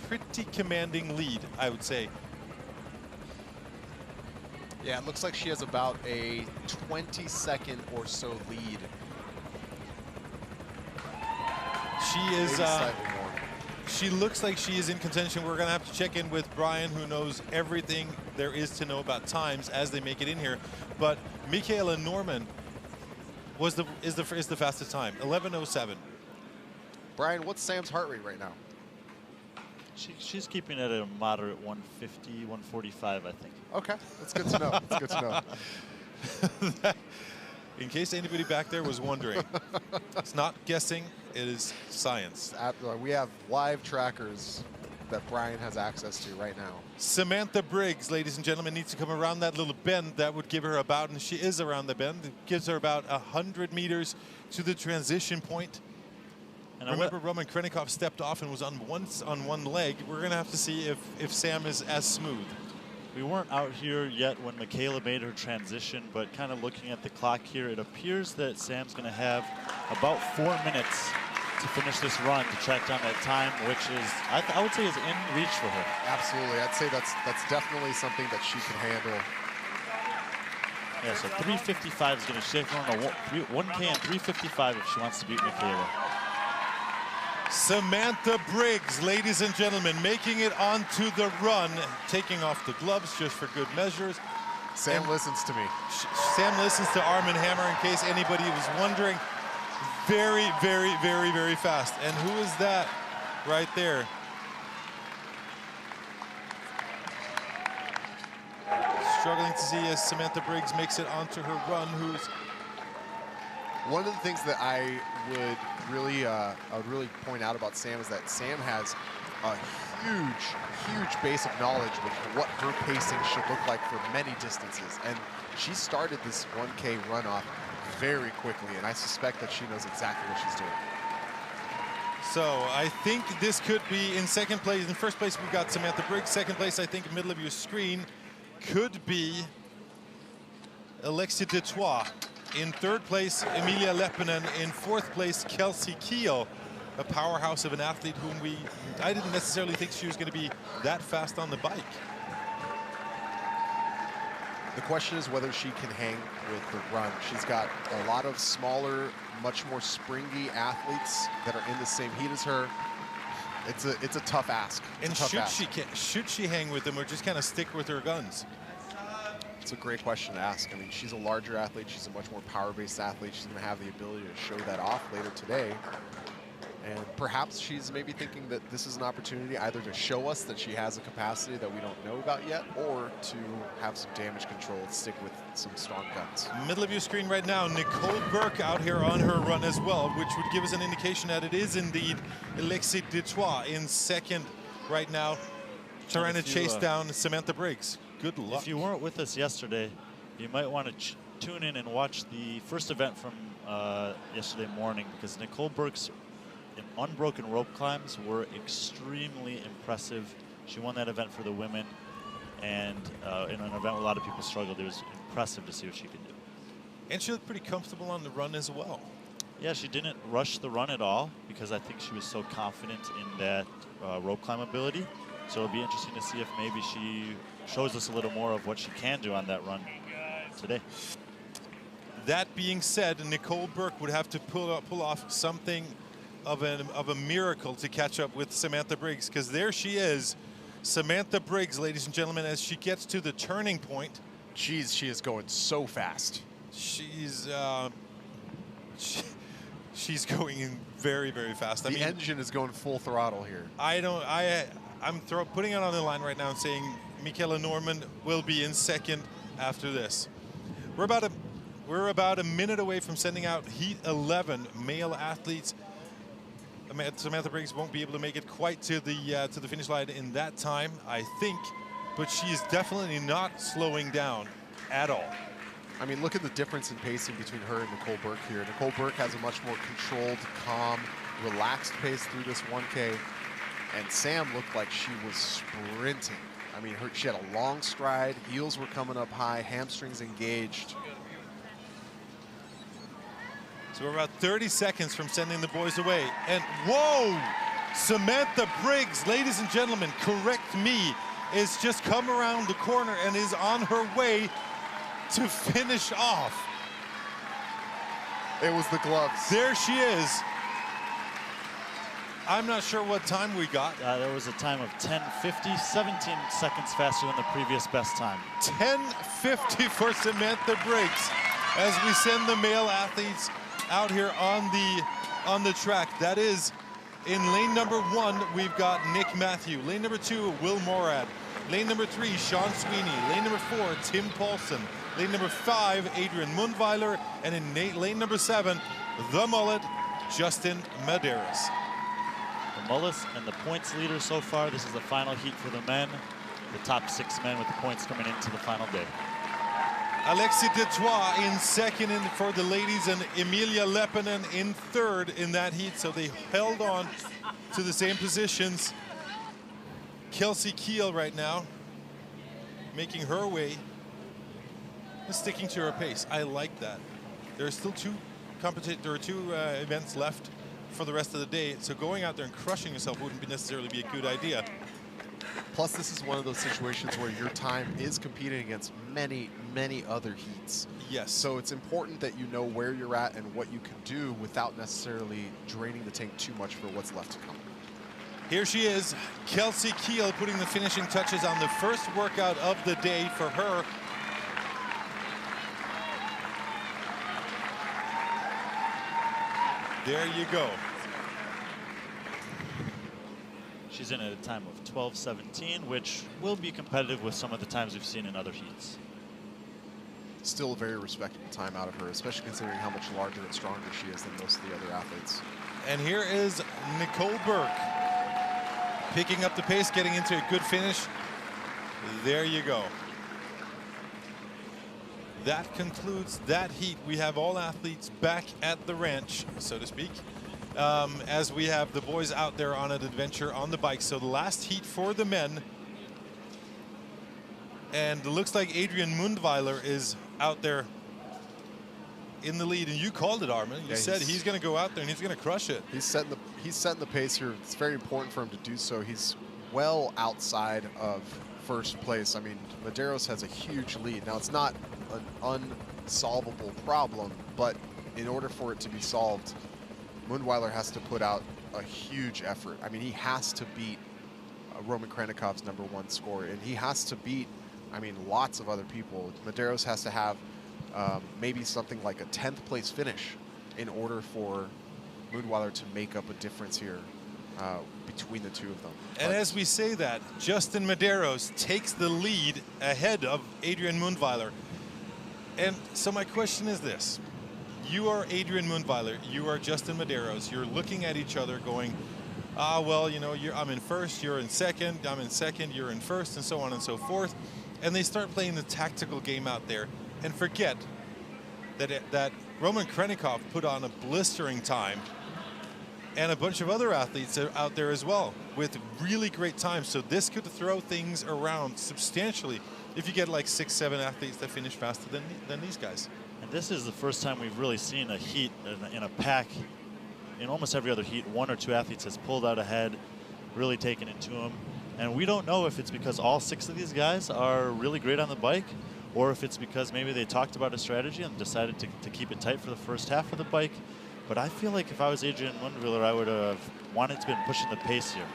pretty commanding lead, I would say. Yeah, it looks like she has about a 20-second or so lead. She is, she looks like she is in contention. We're gonna have to check in with Brian, who knows everything there is to know about times as they make it in here. But Michaela Norman is the fastest time, 11:07. Brian, what's Sam's heart rate right now? She's keeping it at a moderate 150, 145, I think. Okay, that's good to know. That's good to know. In case anybody back there was wondering, it's not guessing, it is science. We have live trackers that Brian has access to right now. Samantha Briggs, ladies and gentlemen, needs to come around that little bend. That would give her about, and she is around the bend, it gives her about 100 meters to the transition point. And remember, Roman Krenikov stepped off and was on one leg. We're going to have to see if Sam is as smooth. We weren't out here yet when Michaela made her transition, but kind of looking at the clock here, it appears that Sam's going to have about 4 minutes to finish this run to track down that time, which is, I would say, is in reach for her. Absolutely. I'd say that's definitely something that she can handle. Yeah, so 3:55 is going to shift her on a 1K and 3:55 if she wants to beat Michaela. Samantha Briggs, ladies and gentlemen, making it onto the run, taking off the gloves just for good measures. Sam listens to me. Sam listens to Arm & Hammer, in case anybody was wondering. Very, very, very, very fast. And who is that right there? Struggling to see as Samantha Briggs makes it onto her run. One of the things that I would really point out about Sam is that Sam has a huge base of knowledge with what her pacing should look like for many distances. And she started this 1K runoff very quickly, and I suspect that she knows exactly what she's doing. So I think this could be in second place. In first place, we've got Samantha Briggs. Second place, I think, middle of your screen, could be Alexis Detroit. In third place, Emilia Leppänen. In fourth place, Kelsey Keel, a powerhouse of an athlete whom I didn't necessarily think she was going to be that fast on the bike. The question is whether she can hang with the run. She's got a lot of smaller, much more springy athletes that are in the same heat as her. It's a tough ask. And should she hang with them or just kind of stick with her guns? It's a great question to ask. I mean, she's a larger athlete. She's a much more power-based athlete. She's going to have the ability to show that off later today. And perhaps she's maybe thinking that this is an opportunity either to show us that she has a capacity that we don't know about yet, or to have some damage control and stick with some strong guns. Middle of your screen right now, Nicole Burke out here on her run as well, which would give us an indication that it is indeed Alexis Detroit in second right now, trying to chase down Samantha Briggs. Good luck. If you weren't with us yesterday, you might want to tune in and watch the first event from yesterday morning, because Nicole Burke's unbroken rope climbs were extremely impressive. She won that event for the women, and in an event where a lot of people struggled, it was impressive to see what she could do. And she looked pretty comfortable on the run as well. Yeah, she didn't rush the run at all, because I think she was so confident in that rope climb ability. So it'll be interesting to see if maybe she shows us a little more of what she can do on that run today. That being said, Nicole Burke would have to pull off something of a miracle to catch up with Samantha Briggs, because there she is, Samantha Briggs, ladies and gentlemen, as she gets to the turning point. Jeez, she is going so fast. She's going in very, very fast. The engine is going full throttle here. I'm putting it on the line right now and saying Michaela Norman will be in second after this. We're about a minute away from sending out Heat 11 male athletes. Samantha Briggs won't be able to make it quite to the finish line in that time, I think, but she is definitely not slowing down at all. I mean, look at the difference in pacing between her and Nicole Burke here. Nicole Burke has a much more controlled, calm, relaxed pace through this 1K, and Sam looked like she was sprinting. I mean, she had a long stride, heels were coming up high, hamstrings engaged. So we're about 30 seconds from sending the boys away. And whoa! Samantha Briggs, ladies and gentlemen, correct me, is just come around the corner and is on her way to finish off. It was the gloves. There she is. I'm not sure what time we got. There was a time of 10:50, 17 seconds faster than the previous best time. 10:50 for Samantha Briggs as we send the male athletes out here on the track. That is, in lane number 1, we've got Nick Matthew. Lane number 2, Will Morad. Lane number 3, Sean Sweeney. Lane number 4, Tim Paulson. Lane number 5, Adrian Mundweiler. And in lane number 7, the mullet, Justin Medeiros. The mullet and the points leader so far. This is the final heat for the men. The top 6 men with the points coming into the final day. Alexis Detroit in second for the ladies, and Emilia Leppänen in third in that heat. So they held on to the same positions. Kelsey Keel right now making her way and sticking to her pace. I like that. There are still two events left for the rest of the day, so going out there and crushing yourself wouldn't necessarily be a good idea. Plus, this is one of those situations where your time is competing against many, many other heats. Yes. So it's important that you know where you're at and what you can do without necessarily draining the tank too much for what's left to come. Here she is, Kelsey Keel, putting the finishing touches on the first workout of the day for her. There you go. She's in at a time of 12:17, which will be competitive with some of the times we've seen in other heats. Still a very respectable time out of her, especially considering how much larger and stronger she is than most of the other athletes. And here is Nicole Burke, picking up the pace, getting into a good finish. There you go. That concludes that heat. We have all athletes back at the ranch, so to speak, as we have the boys out there on an adventure on the bike. So the last heat for the men. And it looks like Adrian Mundweiler is out there in the lead. And you called it, Armin. You said he's going to go out there and he's going to crush it. He's setting the pace here. It's very important for him to do so. He's well outside of first place. I mean, Medeiros has a huge lead. Now, it's not an unsolvable problem, but in order for it to be solved, Mundweiler has to put out a huge effort. I mean, he has to beat Roman Krenikov's #1 score, and he has to beat, I mean, lots of other people. Medeiros has to have maybe something like a 10th place finish in order for Mundweiler to make up a difference here between the two of them. And as we say that, Justin Medeiros takes the lead ahead of Adrian Mundweiler. And so my question is this. You are Adrian Mundweiler, you are Justin Medeiros. You're looking at each other going, well, you know, I'm in first, you're in second, I'm in second, you're in first, and so on and so forth. And they start playing the tactical game out there and forget that Roman Krenikov put on a blistering time, and a bunch of other athletes are out there as well with really great times. So this could throw things around substantially if you get like 6-7 athletes that finish faster than these guys. And this is the first time we've really seen a heat in a pack. In almost every other heat, 1 or 2 athletes has pulled out ahead, really taken it to them. And we don't know if it's because all 6 of these guys are really great on the bike, or if it's because maybe they talked about a strategy and decided to keep it tight for the first half of the bike. But I feel like if I was Adrian Mundweiler, I would have wanted to be pushing the pace here.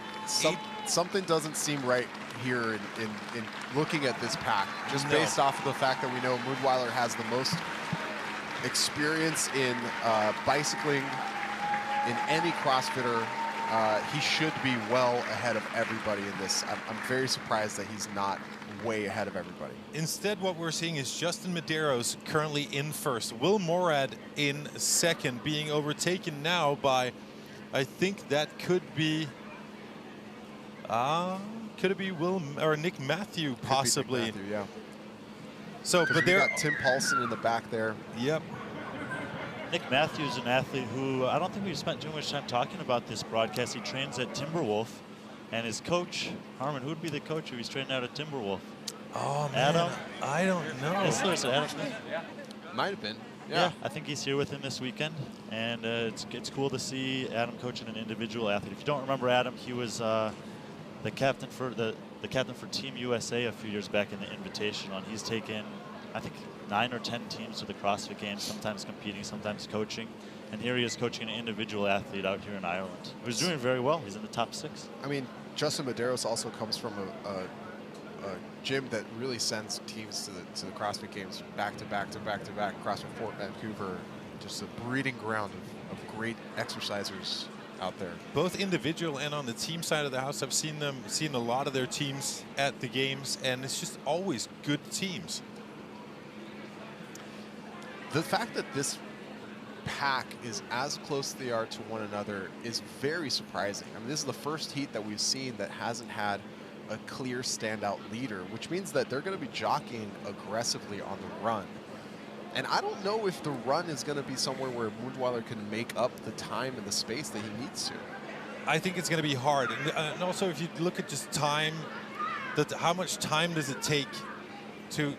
Something doesn't seem right here in looking at this pack, just based off of the fact that we know Mundweiler has the most experience in bicycling in any CrossFitter. He should be well ahead of everybody in this. I'm very surprised that he's not way ahead of everybody. Instead, what we're seeing is Justin Medeiros currently in first. Will Morad in second, being overtaken now by, I think that could be, could it be Nick Matthew possibly? Nick Matthew, yeah. So, but there got Tim Paulson in the back there. Yep. Nick Matthews, an athlete who I don't think we've spent too much time talking about this broadcast. He trains at Timberwolf, and his coach, Harmon, who would be the coach who he's training out at Timberwolf? Oh, man. Adam? I don't know. Adam Smith? Yeah. Might have been. Yeah, I think he's here with him this weekend, and it's cool to see Adam coaching an individual athlete. If you don't remember Adam, he was the captain for Team USA a few years back in the Invitational, and he's taken, I think, 9 or 10 teams to the CrossFit Games, sometimes competing, sometimes coaching. And here he is coaching an individual athlete out here in Ireland, who's doing very well. He's in the top 6. I mean, Justin Medeiros also comes from a gym that really sends teams to the CrossFit Games back to back. CrossFit Fort Vancouver, just a breeding ground of great exercisers out there. Both individual and on the team side of the house, I've seen a lot of their teams at the games, and it's just always good teams. The fact that this pack is as close as they are to one another is very surprising. I mean, this is the first heat that we've seen that hasn't had a clear standout leader, which means that they're going to be jockeying aggressively on the run. And I don't know if the run is going to be somewhere where Mundweiler can make up the time and the space that he needs to. I think it's going to be hard. And also, if you look at just time, how much time does it take to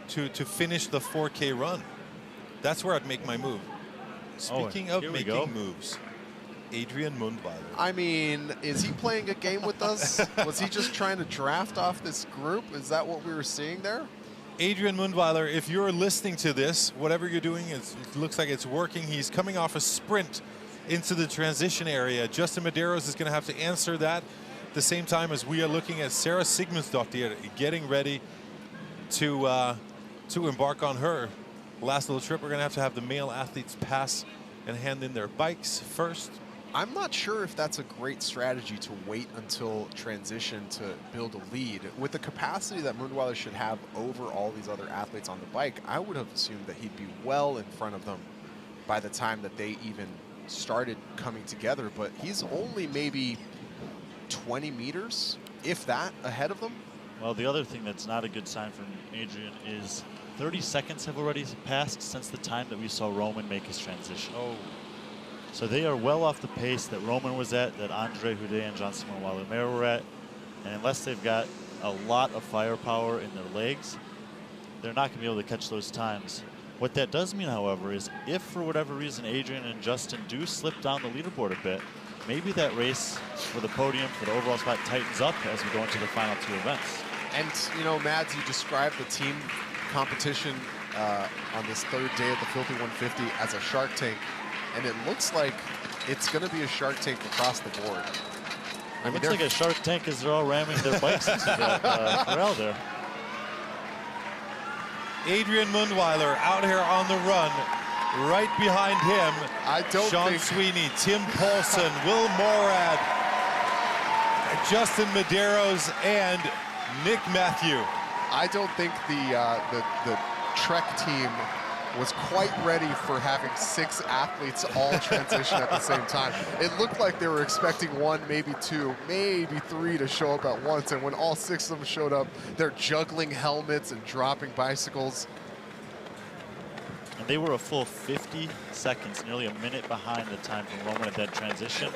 finish the 4K run? That's where I'd make my move. Speaking of making moves. Adrian Mundweiler. I mean, is he playing a game with us? Was he just trying to draft off this group? Is that what we were seeing there? Adrian Mundweiler, if you're listening to this, whatever you're doing, it looks like it's working. He's coming off a sprint into the transition area. Justin Medeiros is going to have to answer that at the same time as we are looking at Sarah Sigmundsdottir getting ready to embark on her last little trip. We're going to have the male athletes pass and hand in their bikes first. I'm not sure if that's a great strategy to wait until transition to build a lead. With the capacity that Mundweiler should have over all these other athletes on the bike, I would have assumed that he'd be well in front of them by the time that they even started coming together. But he's only maybe 20 meters, if that, ahead of them. Well, the other thing that's not a good sign from Adrian is 30 seconds have already passed since the time that we saw Roman make his transition. Oh. So they are well off the pace that Roman was at, that Andre Houdet and Jean-Simon Wallumere were at. And unless they've got a lot of firepower in their legs, they're not going to be able to catch those times. What that does mean, however, is if for whatever reason Adrian and Justin do slip down the leaderboard a bit, maybe that race for the podium, for the overall spot, tightens up as we go into the final two events. And, you know, Mads, you described the team competition on this third day at the Filthy 150 as a Shark Tank. And it looks like it's going to be a Shark Tank across the board. It looks like a Shark Tank as they're all ramming their bikes into the corral there. Adrian Mundweiler out here on the run. Right behind him, Sean Sweeney, Tim Paulson, Will Morad, Justin Medeiros, and Nick Matthew. I don't think the Trek team was quite ready for having 6 athletes all transition at the same time. It looked like they were expecting 1, maybe 2, maybe 3 to show up at once. And when all 6 of them showed up, they're juggling helmets and dropping bicycles. And they were a full 50 seconds, nearly a minute behind the time from Roman at that transition.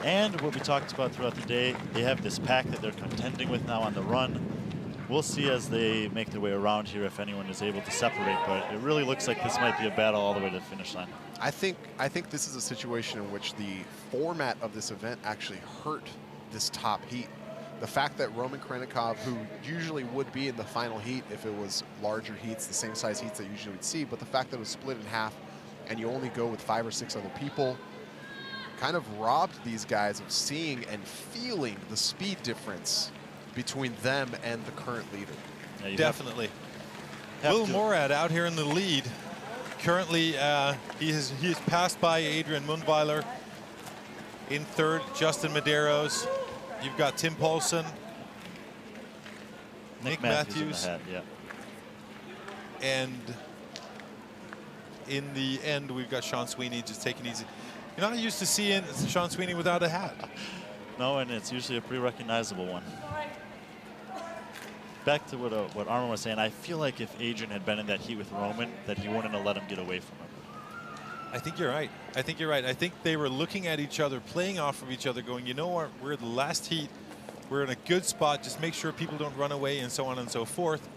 And what we talked about throughout the day, they have this pack that they're contending with now on the run. We'll see as they make their way around here if anyone is able to separate, but it really looks like this might be a battle all the way to the finish line. I think this is a situation in which the format of this event actually hurt this top heat. The fact that Roman Khrennikov, who usually would be in the final heat if it was larger heats, the same size heats that you usually would see, but the fact that it was split in half and you only go with 5 or 6 other people kind of robbed these guys of seeing and feeling the speed difference between them and the current leader. Yeah, definitely. Will Morad out here in the lead. Currently, he is passed by Adrian Mundweiler. In third, Justin Medeiros. You've got Tim Paulson, Nick Matthews, in the head, yeah. And in the end, we've got Sean Sweeney just taking it easy. You're not used to seeing Sean Sweeney without a hat. No, and it's usually a pretty recognizable one. Back to what Armin was saying, I feel like if Adrian had been in that heat with Roman, that he wouldn't have let him get away from him. I think you're right. I think you're right. I think they were looking at each other, playing off of each other, going, you know what, we're the last heat. We're in a good spot. Just make sure people don't run away and so on and so forth.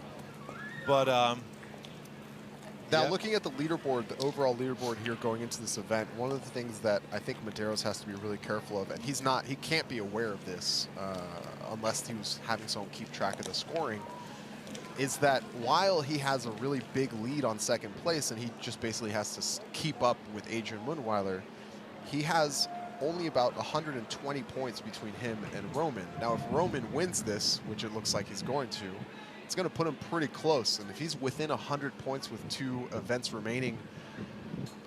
But now, yeah. Looking at the leaderboard, the overall leaderboard here going into this event, one of the things that I think Medeiros has to be really careful of, and he can't be aware of this unless he was having someone keep track of the scoring, is that while he has a really big lead on second place and he just basically has to keep up with Adrian Mundweiler, he has only about 120 points between him and Roman. Now, if Roman wins this, which it looks like he's going to, it's going to put him pretty close. And if he's within 100 points with 2 events remaining,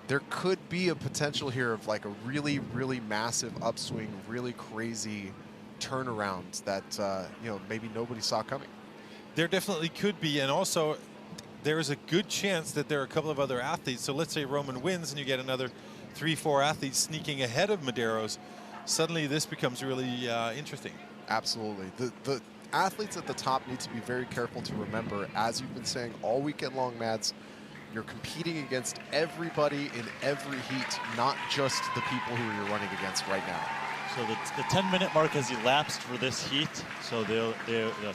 there could be a potential here of like a really, really massive upswing, really crazy turnaround that you know, maybe nobody saw coming. There definitely could be, and also there is a good chance that there are a couple of other athletes. So let's say Roman wins and you get another 3-4 athletes sneaking ahead of Medeiros. Suddenly this becomes really interesting. Absolutely. The athletes at the top need to be very careful to remember, as you've been saying all weekend long, Mads, you're competing against everybody in every heat, not just the people who you're running against right now. So the 10-minute mark has elapsed for this heat. So the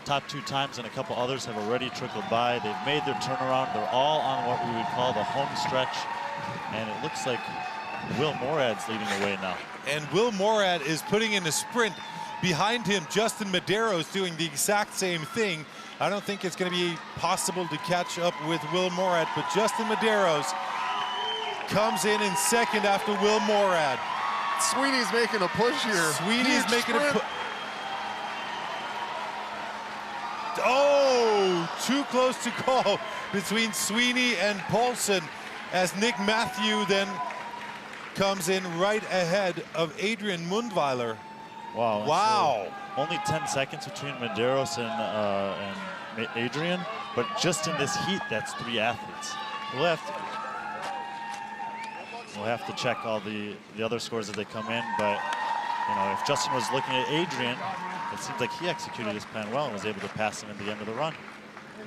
top 2 times and a couple others have already trickled by. They've made their turnaround. They're all on what we would call the home stretch. And it looks like Will Morad's leading the way now. And Will Morad is putting in a sprint. Behind him, Justin Medeiros doing the exact same thing. I don't think it's going to be possible to catch up with Will Morad, but Justin Medeiros comes in second after Will Morad. Sweeney's making a push here. Sweeney's making a push. Oh, too close to call between Sweeney and Paulson, as Nick Matthew then comes in right ahead of Adrian Mundweiler. Wow. Wow. So only 10 seconds between Medeiros and Adrian, but just in this heat, that's 3 athletes. We'll have to check all the other scores as they come in, but you know, if Justin was looking at Adrian, it seems like he executed his plan well and was able to pass him at the end of the run.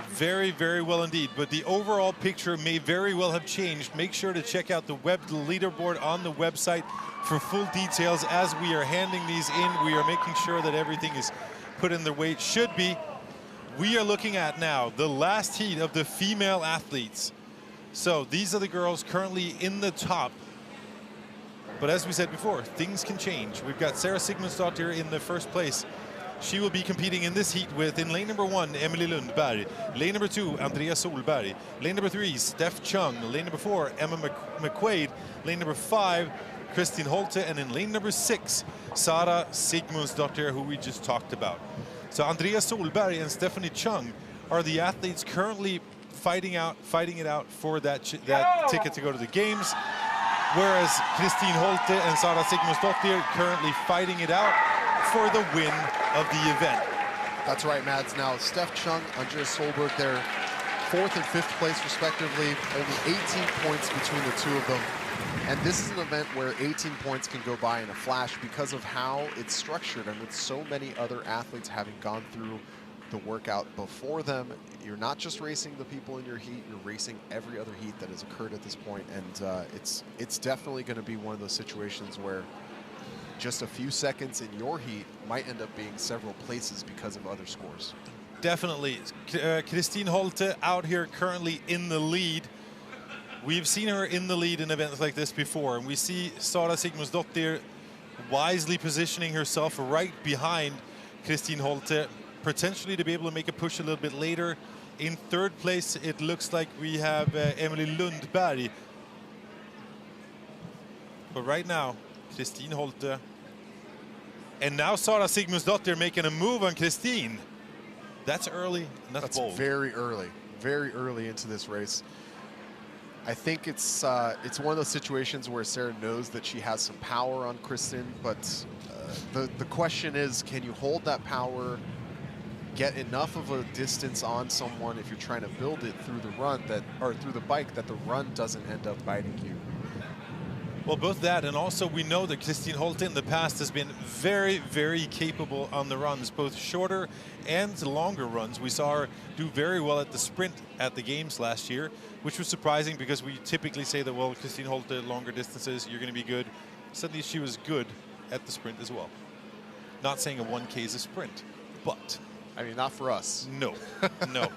Very, very well indeed, but the overall picture may very well have changed. Make sure to check out the leaderboard on the website for full details. As we are handing these in, we are making sure that everything is put in the way it should be. We are looking at now the last heat of the female athletes. So these are the girls currently in the top. But as we said before, things can change. We've got Sarah Sigmundsdottir in the first place. She will be competing in this heat with, in lane number 1, Emily Lundberg. Lane number 2, Andrea Solberg. Lane number 3, Steph Chung. Lane number 4, Emma McQuaid. Lane number 5, Christine Holte. And in lane number 6, Sara Sigmundsdottir, who we just talked about. So Andrea Solberg and Stephanie Chung are the athletes currently fighting it out for that ticket to go to the games. Whereas Christine Holte and Sara Sigmundsdottir currently fighting it out for the win of the event. That's right, Mads. Now, Steph Chung, Andrea Solberg, they're 4th and 5th place, respectively. Only 18 points between the two of them. And this is an event where 18 points can go by in a flash because of how it's structured, and with so many other athletes having gone through the workout before them. You're not just racing the people in your heat, you're racing every other heat that has occurred at this point. And it's definitely going to be one of those situations where just a few seconds in your heat might end up being several places because of other scores. Definitely. Christine Holte out here currently in the lead. We've seen her in the lead in events like this before, and we see Sara Sigmundsdottir wisely positioning herself right behind Christine Holte, potentially to be able to make a push a little bit later. In 3rd place, it looks like we have Emily Lundberg. But right now, Christine Holte. And now Sara Sigmundsdottir making a move on Christine. That's early, and that's bold. very early into this race. I think it's one of those situations where Sarah knows that she has some power on Kristen, but the question is, can you hold that power, get enough of a distance on someone if you're trying to build it through the run through the bike, that the run doesn't end up biting you? Well, both that, and also we know that Christine Holte in the past has been very, very capable on the runs, both shorter and longer runs. We saw her do very well at the sprint at the games last year, which was surprising because we typically say that, well, Christine Holte, longer distances, you're going to be good. Suddenly she was good at the sprint as well. Not saying a 1K is a sprint, but... I mean, not for us. No, no.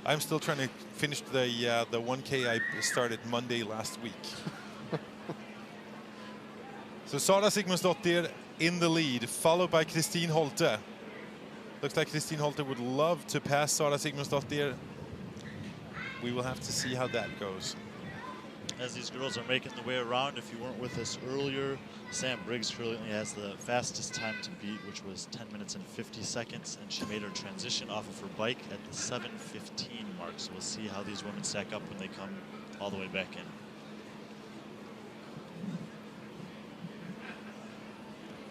I'm still trying to finish the 1K I started Monday last week. So Sara Sigmundsdottir in the lead, followed by Christine Holte. Looks like Christine Holte would love to pass Sara Sigmundsdottir. We will have to see how that goes. As these girls are making the way around, if you weren't with us earlier, Sam Briggs currently has the fastest time to beat, which was 10 minutes and 50 seconds, and she made her transition off of her bike at the 7:15 mark. So we'll see how these women stack up when they come all the way back in.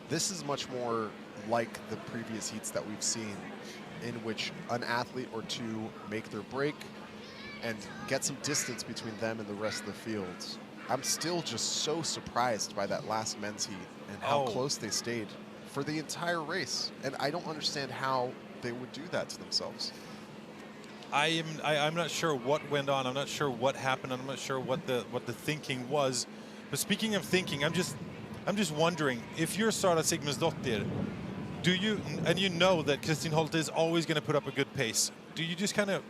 This is much more like the previous heats that we've seen, in which an athlete or two make their break and get some distance between them and the rest of the field. I'm still just so surprised by that last men's heat and how close they stayed for the entire race. And I don't understand how they would do that to themselves. I'm not sure what went on. I'm not sure what happened. I'm not sure what the thinking was. But speaking of thinking, I'm just wondering, if you're Sara Sigmundsdottir, do you, and you know that Christine Holte is always going to put up a good pace, do you just kind of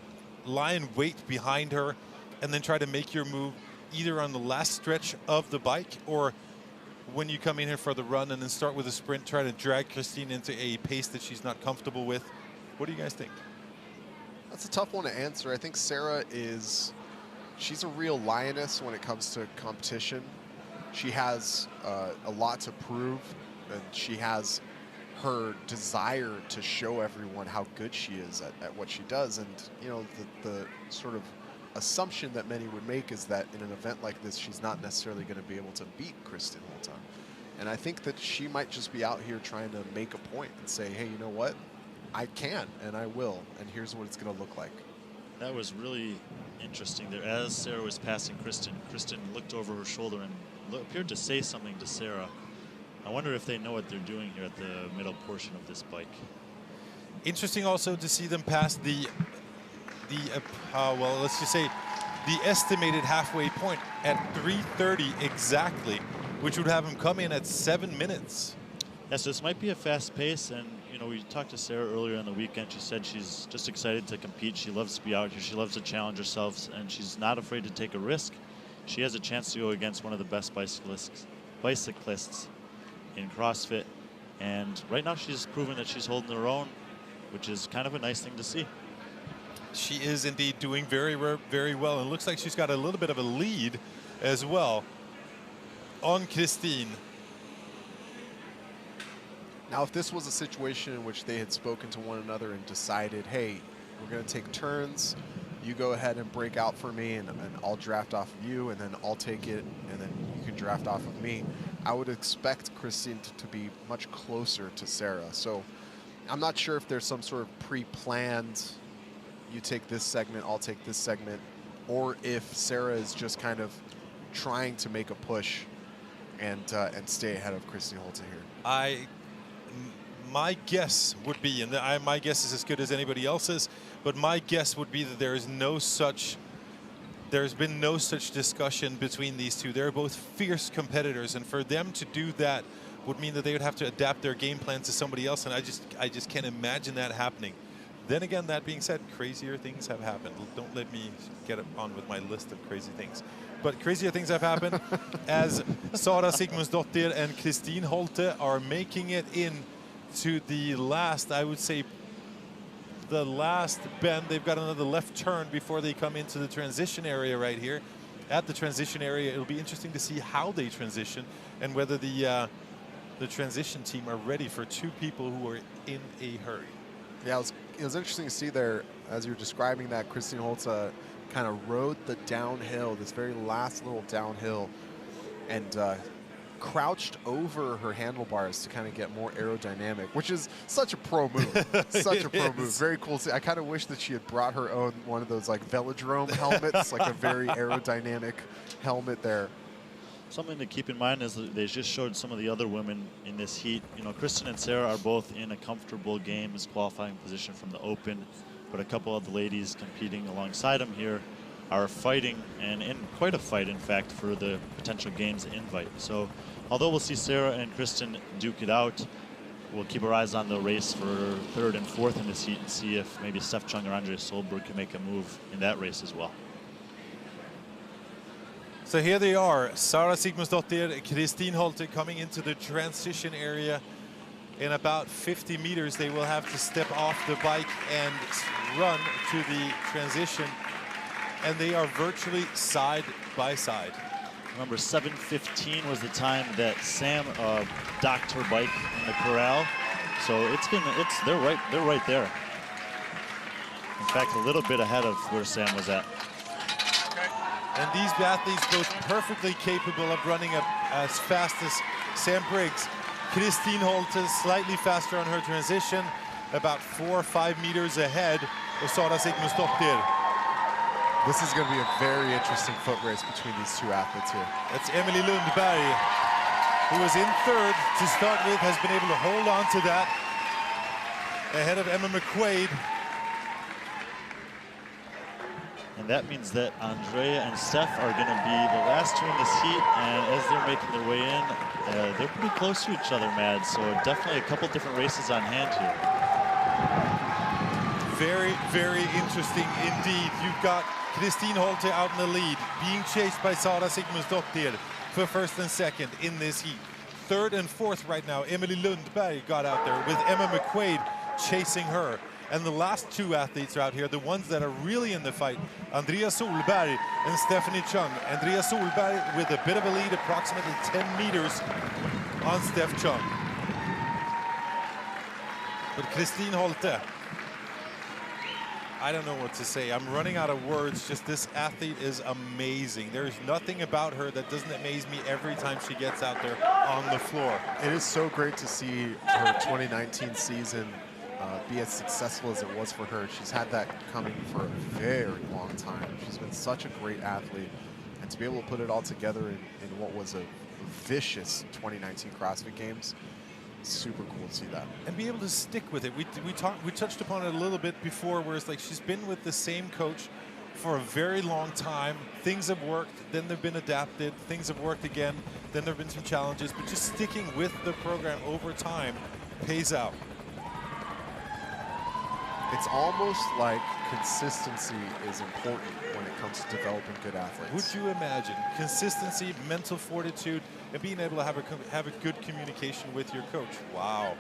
lie in wait behind her and then try to make your move either on the last stretch of the bike or when you come in here for the run and then start with a sprint, try to drag Christine into a pace that she's not comfortable with? What do you guys think? That's a tough one to answer. I think Sarah she's a real lioness when it comes to competition. She has a lot to prove, and she has her desire to show everyone how good she is at what she does. And, you know, the sort of assumption that many would make is that in an event like this, she's not necessarily going to be able to beat Kristen Holta. And I think that she might just be out here trying to make a point and say, hey, you know what? I can, and I will, and here's what it's going to look like. That was really interesting there. As Sarah was passing Kristen, Kristen looked over her shoulder and appeared to say something to Sarah. I wonder if they know what they're doing here at the middle portion of this bike. Interesting also to see them pass well, let's just say the estimated halfway point at 3:30 exactly, which would have them come in at 7 minutes. Yeah, so this might be a fast pace, and you know, we talked to Sarah earlier on the weekend. She said she's just excited to compete. She loves to be out here. She loves to challenge herself, and she's not afraid to take a risk. She has a chance to go against one of the best bicyclists in CrossFit, and right now she's proven that she's holding her own, which is kind of a nice thing to see. She is indeed doing very, very well, and it looks like she's got a little bit of a lead as well on Christine. Now, if this was a situation in which they had spoken to one another and decided, hey, we're going to take turns, you go ahead and break out for me, and I'll draft off of you, and then I'll take it, and then you can draft off of me, I would expect Christine to be much closer to Sarah. So I'm not sure if there's some sort of pre-planned, you take this segment, I'll take this segment, or if Sarah is just kind of trying to make a push and stay ahead of Christine Holta here. My guess would be, and my guess is as good as anybody else's, but my guess would be that there's been no such discussion between these two. They're both fierce competitors, and for them to do that would mean that they would have to adapt their game plan to somebody else, and I just can't imagine that happening. Then again, that being said, crazier things have happened. Don't let me get on with my list of crazy things. But crazier things have happened as Sara Sigmundsdottir and Christine Holte are making it in to the last, I would say, the last bend. They've got another left turn before they come into the transition area right here. At the transition area, it'll be interesting to see how they transition and whether the transition team are ready for two people who are in a hurry. Yeah, it was interesting to see there, as you're describing that, Christine Holta kind of rode the downhill, this very last little downhill, and crouched over her handlebars to kind of get more aerodynamic, which is such a pro move. Such a pro move. Very cool. I kind of wish that she had brought her own one of those like velodrome helmets, like a very aerodynamic helmet there. Something to keep in mind is that they just showed some of the other women in this heat. You know, Kristen and Sarah are both in a comfortable games qualifying position from the Open, but a couple of the ladies competing alongside them here are fighting, and in quite a fight, in fact, for the potential games invite. So, although we'll see Sarah and Kristen duke it out, we'll keep our eyes on the race for third and fourth in this heat and see if maybe Steph Chung or Andrea Solberg can make a move in that race as well. So here they are, Sara Sigmundsdottir, Christine Holte coming into the transition area. In about 50 meters, they will have to step off the bike and run to the transition. And they are virtually side by side. Remember, 7:15 was the time that Sam docked her bike in the corral. So they're right there. In fact, a little bit ahead of where Sam was at. And these athletes both perfectly capable of running as fast as Sam Briggs. Christine Holte is slightly faster on her transition, about 4 or 5 meters ahead of Sara Sigmundsdottir. This is going to be a very interesting foot race between these two athletes here. That's Emily Lundberg, who was in third to start with, has been able to hold on to that ahead of Emma McQuaid. And that means that Andrea and Steph are going to be the last two in this heat, and as they're making their way in, they're pretty close to each other, Mad, so definitely a couple different races on hand here. Very, very interesting indeed. You've got Kristin Holte out in the lead, being chased by Sara Sigmundsdottir for first and second in this heat. Third and fourth right now, Emily Lundberg got out there with Emma McQuaid chasing her. And the last two athletes are out here, the ones that are really in the fight, Andrea Solberg and Stephanie Chung. Andrea Solberg with a bit of a lead, approximately 10 meters on Steph Chung. But Kristin Holte, I don't know what to say. I'm running out of words. Just this athlete is amazing. There's nothing about her that doesn't amaze me every time she gets out there on the floor. It is so great to see her 2019 season be as successful as it was for her. She's had that coming for a very long time. She's been such a great athlete, and to be able to put it all together in what was a vicious 2019 CrossFit Games, super cool to see that. And be able to stick with it. We touched upon it a little bit before, where it's like she's been with the same coach for a very long time. Things have worked, then they've been adapted. Things have worked again, then there have been some challenges. But just sticking with the program over time pays out. It's almost like consistency is important when it comes to developing good athletes. Would you imagine consistency, mental fortitude, and being able to have a good communication with your coach? Wow.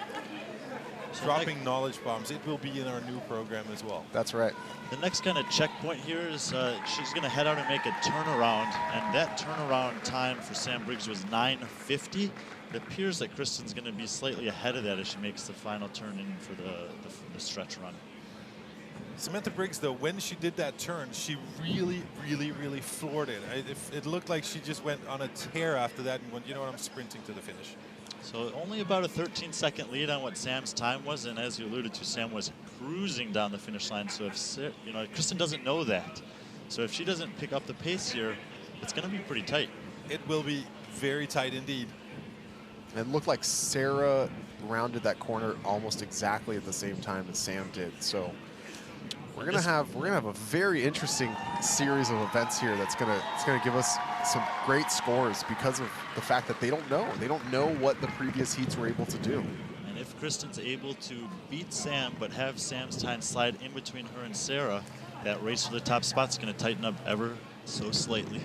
So dropping knowledge bombs. It will be in our new program as well. That's right. The next kind of checkpoint here is she's going to head out and make a turnaround, and that turnaround time for Sam Briggs was 9:50. It appears that Kristen's going to be slightly ahead of that as she makes the final turn in for the stretch run. Samantha Briggs, though, when she did that turn, she really floored it. It looked like she just went on a tear after that and went, you know what, I'm sprinting to the finish. So only about a 13-second lead on what Sam's time was, and as you alluded to, Sam was cruising down the finish line. So if Kristen doesn't know that, so if she doesn't pick up the pace here, it's going to be pretty tight. It will be very tight indeed. And it looked like Sarah rounded that corner almost exactly at the same time as Sam did. So we're gonna have a very interesting series of events here. It's gonna give us some great scores because of the fact that they don't know what the previous heats were able to do. And if Kristen's able to beat Sam but have Sam's time slide in between her and Sarah, that race for the top spot's gonna tighten up ever so slightly.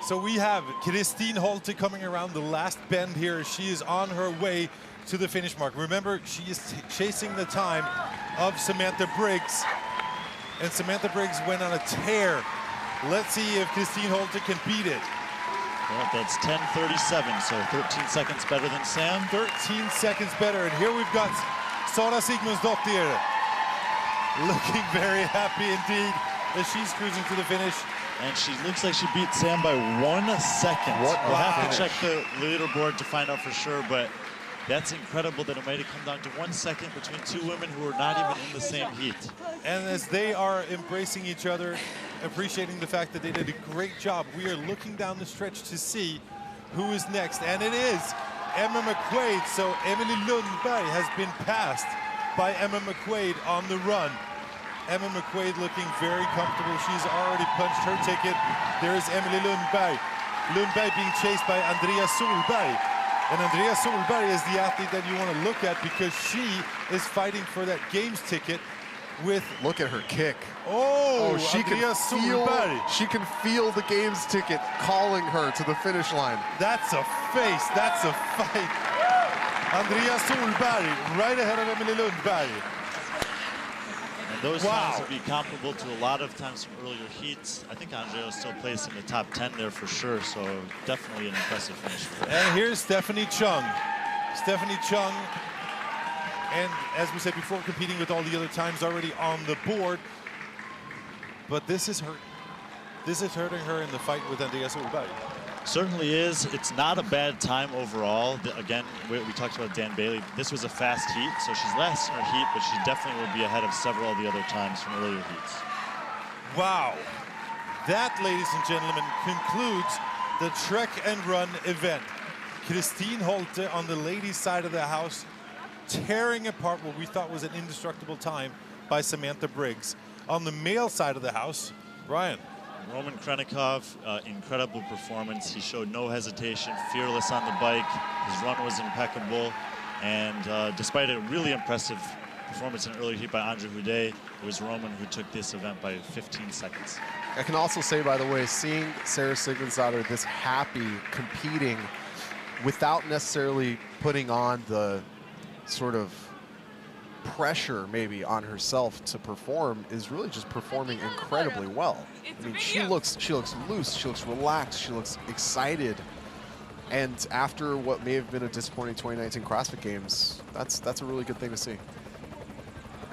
So we have Kristin Holte coming around the last bend here. She is on her way to the finish mark. Remember, she is chasing the time of Samantha Briggs. And Samantha Briggs went on a tear. Let's see if Kristin Holte can beat it. Well, that's 10:37, so 13 seconds better than Sam. 13 seconds better. And here we've got Sara Sigmundsdottir looking very happy indeed as she's cruising to the finish. And she looks like she beat Sam by 1 second. What we'll have to check the leaderboard to find out for sure, but that's incredible that it might have come down to 1 second between two women who are not even in the same heat. And as they are embracing each other, appreciating the fact that they did a great job, we are looking down the stretch to see who is next. And it is Emma McQuaid. So Emily Lundberg has been passed by Emma McQuaid on the run. Emma McQuaid looking very comfortable. She's already punched her ticket. There is Emily Lundberg. Lundberg being chased by Andrea Solberg. And Andrea Solberg is the athlete that you want to look at because she is fighting for that games ticket with... Look at her kick. Oh, she can feel the games ticket calling her to the finish line. That's a face. That's a fight. Andrea Solberg right ahead of Emily Lundberg. And those times will be comparable to a lot of times from earlier heats. I think Andrea still placed in the top 10 there for sure, so definitely an impressive finish for her. And here's Stephanie Chung. Stephanie Chung, and as we said before, competing with all the other times already on the board. But this is hurting her in the fight with Andrea Solberg. Certainly is. It's not a bad time overall. Again, we talked about Dan Bailey. This was a fast heat, so she's last in her heat, but she definitely will be ahead of several of the other times from earlier heats. Wow. That, ladies and gentlemen, concludes the Trek and Run event. Kristin Holte on the ladies' side of the house, tearing apart what we thought was an indestructible time by Samantha Briggs. On the male side of the house, Ryan. Roman Krenikov, incredible performance. He showed no hesitation, fearless on the bike. His run was impeccable. And despite a really impressive performance in an early heat by Andre Houdet. It was Roman who took this event by 15 seconds. I can also say, by the way, seeing Sarah Sigmundsdottir this happy, competing, without necessarily putting on the sort of pressure maybe on herself to perform, is really just performing incredibly well. I mean, she looks loose, she looks relaxed, she looks excited. And after what may have been a disappointing 2019 CrossFit Games, that's a really good thing to see.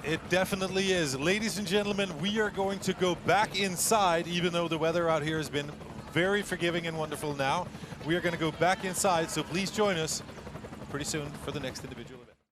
It definitely is. Ladies and gentlemen, we are going to go back inside, even though the weather out here has been very forgiving and wonderful now. We are going to go back inside, so please join us pretty soon for the next individual.